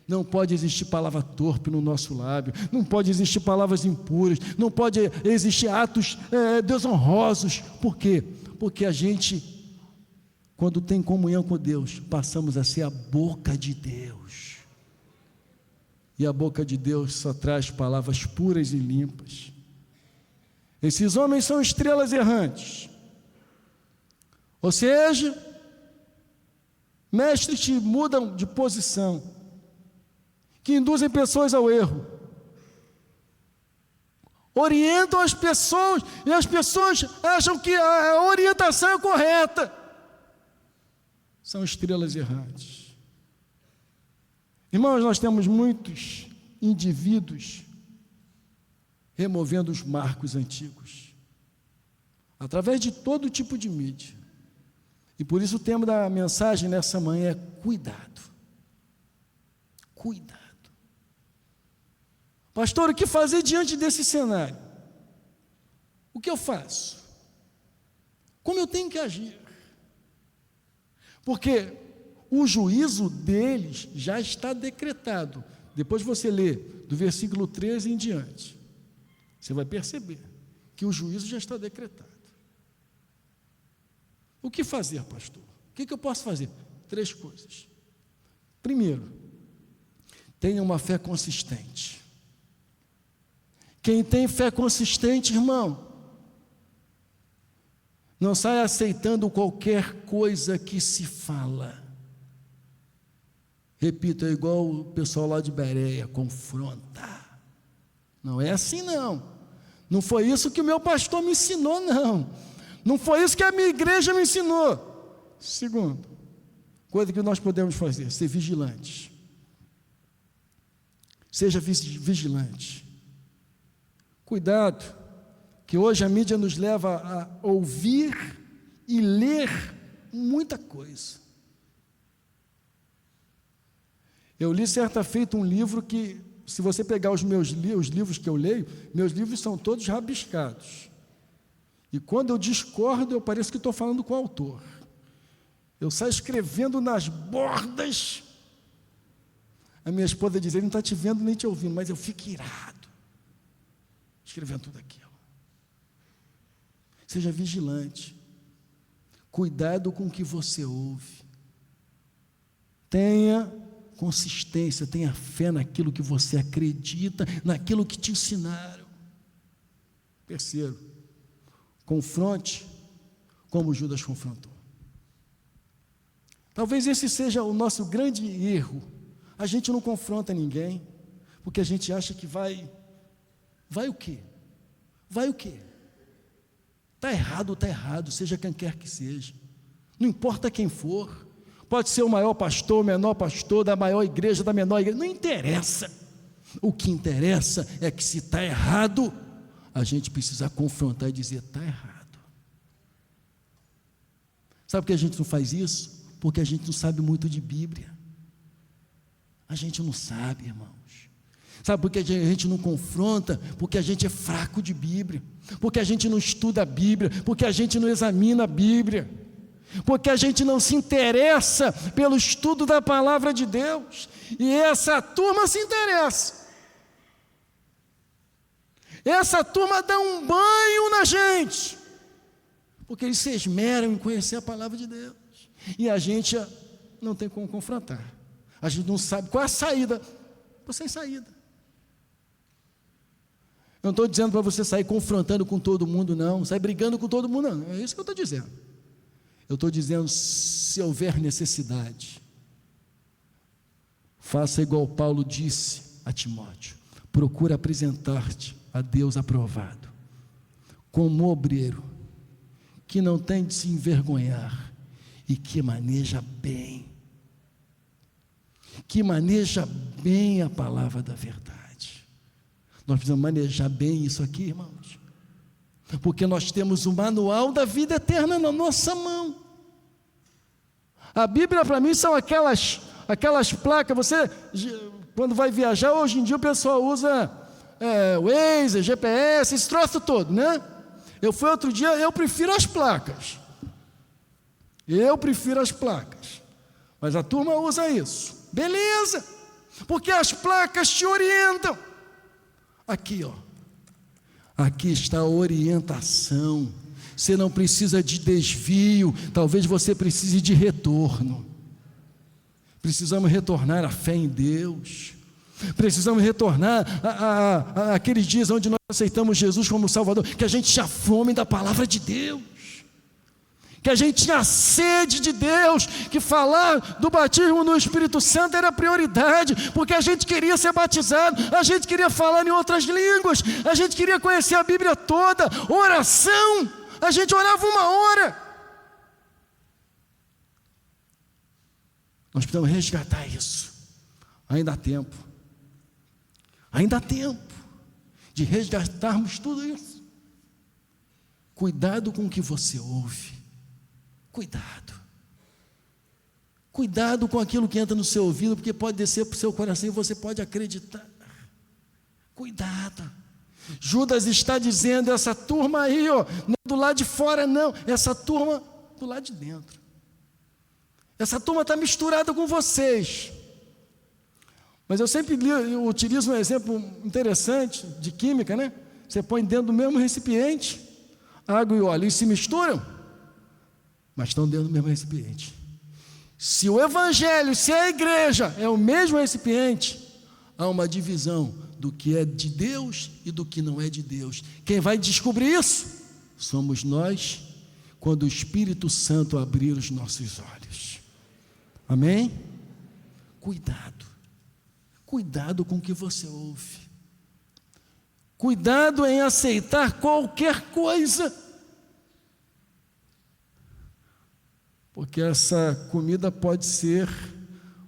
[SPEAKER 1] Não pode existir palavra torpe no nosso lábio, não pode existir palavras impuras, não pode existir atos desonrosos. Por quê? Porque a gente, quando tem comunhão com Deus, passamos a ser a boca de Deus. E a boca de Deus só traz palavras puras e limpas. Esses homens são estrelas errantes. Ou seja, mestres que mudam de posição, que induzem pessoas ao erro, orientam as pessoas, e as pessoas acham que a orientação é correta. São estrelas errantes. Irmãos, nós temos muitos indivíduos removendo os marcos antigos, através de todo tipo de mídia. E por isso o tema da mensagem nessa manhã é cuidado. Cuidado. Pastor, o que fazer diante desse cenário? O que eu faço? Como eu tenho que agir? Porque o juízo deles já está decretado. Depois você lê do versículo 13 em diante, você vai perceber que o juízo já está decretado. O que fazer, pastor? O que eu posso fazer? 3 coisas. Primeiro, tenha uma fé consistente. Quem tem fé consistente, irmão, não sai aceitando qualquer coisa que se fala. Repito, é igual o pessoal lá de Bereia, confronta. Não é assim não. Não foi isso que o meu pastor me ensinou, não. Não foi isso que a minha igreja me ensinou. Segundo, coisa que nós podemos fazer, ser vigilantes. Seja vigilante. Cuidado, que hoje a mídia nos leva a ouvir e ler muita coisa. Eu li certa feita um livro que, se você pegar os livros que eu leio, meus livros são todos rabiscados. E quando eu discordo, eu pareço que estou falando com o autor. Eu saio escrevendo nas bordas. A minha esposa diz, ele não está te vendo nem te ouvindo, mas eu fico irado, escrevendo tudo aquilo. Seja vigilante. Cuidado com o que você ouve. Tenha consistência, tenha fé naquilo que você acredita, naquilo que te ensinaram. Terceiro, confronte como Judas confrontou. Talvez esse seja o nosso grande erro. A gente não confronta ninguém, porque a gente acha que vai o quê? Vai o quê? Está errado, seja quem quer que seja. Não importa quem for. Pode ser o maior pastor, o menor pastor, da maior igreja, da menor igreja, não interessa. O que interessa é que se está errado, a gente precisa confrontar e dizer, está errado. Sabe por que a gente não faz isso? Porque a gente não sabe muito de Bíblia. A gente não sabe, irmãos. Sabe por que a gente não confronta? Porque a gente é fraco de Bíblia. Porque a gente não estuda a Bíblia. Porque a gente não examina a Bíblia. Porque a gente não se interessa pelo estudo da palavra de Deus. E essa turma se interessa. Essa turma dá um banho na gente, porque eles se esmeram em conhecer a palavra de Deus. E a gente não tem como confrontar. A gente não sabe qual é a saída. Você sem saída. Eu não estou dizendo para você sair confrontando com todo mundo, não. Sair brigando com todo mundo, não. É isso que eu estou dizendo. Eu estou dizendo, se houver necessidade, faça igual Paulo disse a Timóteo. Procura apresentar-te a Deus aprovado, como obreiro, que não tem de se envergonhar e que maneja bem a palavra da verdade. Nós precisamos manejar bem isso aqui, irmãos, porque nós temos o manual da vida eterna na nossa mão. A Bíblia para mim são aquelas placas. Você, quando vai viajar, hoje em dia o pessoal usa Waze, GPS, esse troço todo, né? Eu fui outro dia, eu prefiro as placas. Mas a turma usa isso. Beleza, porque as placas te orientam. Aqui, ó. Aqui está a orientação. Você não precisa de desvio, talvez você precise de retorno. Precisamos retornar à fé em Deus. Precisamos retornar àqueles dias onde nós aceitamos Jesus como Salvador, que a gente tinha fome da palavra de Deus, que a gente tinha sede de Deus, que falar do batismo no Espírito Santo era prioridade, porque a gente queria ser batizado, a gente queria falar em outras línguas, a gente queria conhecer a Bíblia toda. Oração, a gente orava 1 hora. Nós precisamos resgatar isso. Ainda há tempo de resgatarmos tudo isso. Cuidado com o que você ouve. Cuidado com aquilo que entra no seu ouvido, porque pode descer para o seu coração e você pode acreditar. Cuidado. Judas está dizendo, essa turma aí, ó, não é do lado de fora não, essa turma do lado de dentro. Essa turma está misturada com vocês. Mas eu sempre utilizo um exemplo interessante de química, né? Você põe dentro do mesmo recipiente, água e óleo, e se misturam, mas estão dentro do mesmo recipiente. Se o evangelho, se a igreja é o mesmo recipiente, há uma divisão do que é de Deus e do que não é de Deus. Quem vai descobrir isso? Somos nós, quando o Espírito Santo abrir os nossos olhos. Amém? Cuidado com o que você ouve. Cuidado em aceitar qualquer coisa, porque essa comida pode ser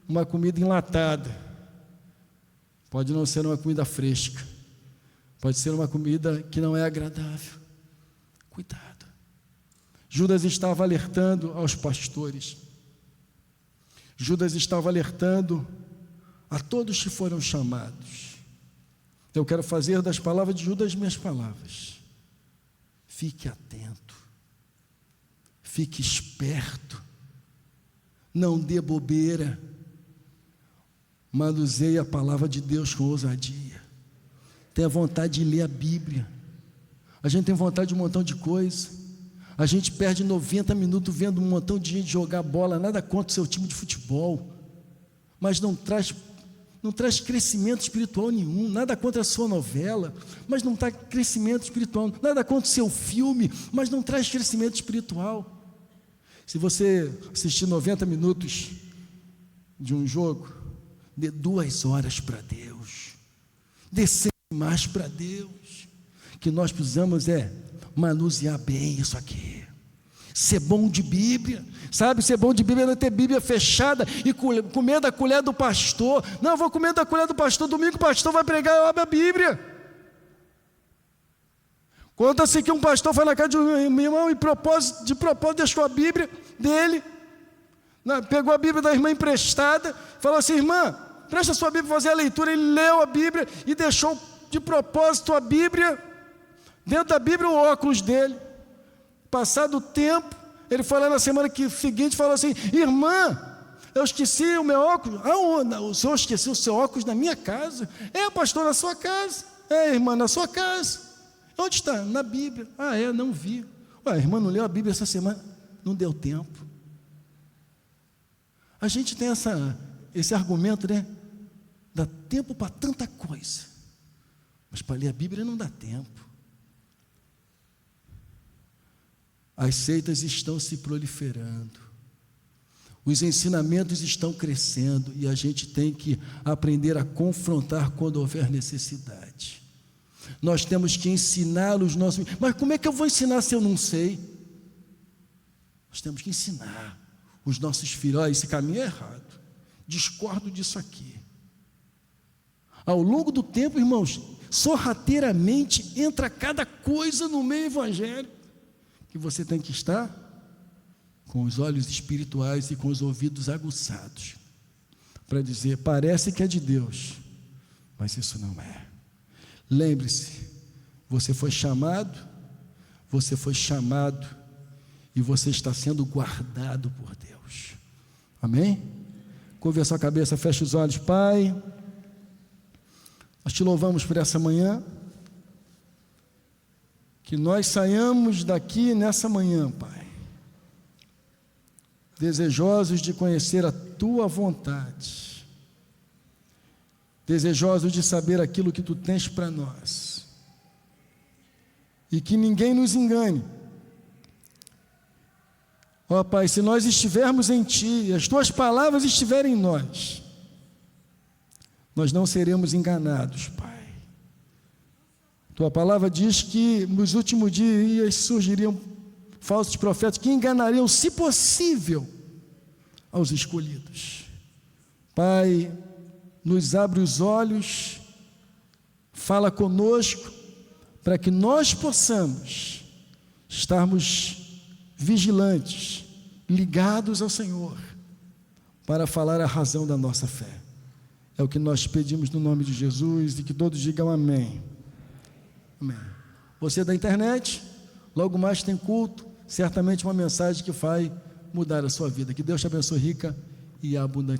[SPEAKER 1] uma comida enlatada, pode não ser uma comida fresca, pode ser uma comida que não é agradável. Cuidado. Judas estava alertando aos pastores, Judas estava alertando a todos que foram chamados. Eu quero fazer das palavras de Judas minhas palavras. Fique atento, fique esperto, não dê bobeira, manuseie a palavra de Deus com ousadia. Tenha vontade de ler a Bíblia. A gente tem vontade de um montão de coisa. A gente perde 90 minutos vendo um montão de gente jogar bola, nada contra o seu time de futebol, mas não traz crescimento espiritual nenhum. Nada contra a sua novela, mas não traz crescimento espiritual. Nada contra o seu filme, mas não traz crescimento espiritual. Se você assistir 90 minutos de um jogo, dê 2 horas para Deus, dê 6 mais para Deus. O que nós precisamos é manusear bem isso aqui, ser bom de Bíblia, sabe? Ser bom de Bíblia não é ter Bíblia fechada e comer da colher do pastor. Não, eu vou comer da colher do pastor, domingo o pastor vai pregar, eu abro a Bíblia. Conta-se que um pastor foi na casa de um irmão e de propósito deixou a Bíblia dele, pegou a Bíblia da irmã emprestada, falou assim: irmã, presta a sua Bíblia para fazer a leitura. Ele leu a Bíblia e deixou de propósito a Bíblia, dentro da Bíblia o óculos dele. Passado o tempo, ele foi lá na semana seguinte e falou assim: irmã, eu esqueci o meu óculos. Aonde? O senhor esqueceu o seu óculos na minha casa? É, pastor, na sua casa. É, irmã, na sua casa. Onde está? Na Bíblia. Ah, é, não vi. Ué, a irmã não leu a Bíblia essa semana? Não deu tempo. A gente tem esse argumento, né? Dá tempo para tanta coisa, mas para ler a Bíblia não dá tempo. As seitas estão se proliferando, os ensinamentos estão crescendo, e a gente tem que aprender a confrontar quando houver necessidade. Nós temos que ensinar os nossos... Mas como é que eu vou ensinar se eu não sei? Nós temos que ensinar os nossos filhos: esse caminho é errado, discordo disso aqui. Ao longo do tempo, irmãos, sorrateiramente entra cada coisa no meio evangélico, que você tem que estar com os olhos espirituais e com os ouvidos aguçados, para dizer: parece que é de Deus, mas isso não é. Lembre-se, você foi chamado e você está sendo guardado por Deus. Amém? Curva a sua cabeça, feche os olhos. Pai, nós te louvamos por essa manhã, que nós saiamos daqui nessa manhã, Pai, desejosos de conhecer a Tua vontade, desejosos de saber aquilo que Tu tens para nós, e que ninguém nos engane. Ó Pai, se nós estivermos em Ti, e as Tuas palavras estiverem em nós, nós não seremos enganados, Pai. Tua palavra diz que nos últimos dias surgiriam falsos profetas que enganariam, se possível, aos escolhidos. Pai, nos abre os olhos, fala conosco, para que nós possamos estarmos vigilantes, ligados ao Senhor, para falar a razão da nossa fé. É o que nós pedimos no nome de Jesus, e que todos digam amém. Amém. Você da internet, logo mais tem culto, certamente uma mensagem que vai mudar a sua vida. Que Deus te abençoe rica e abundantemente.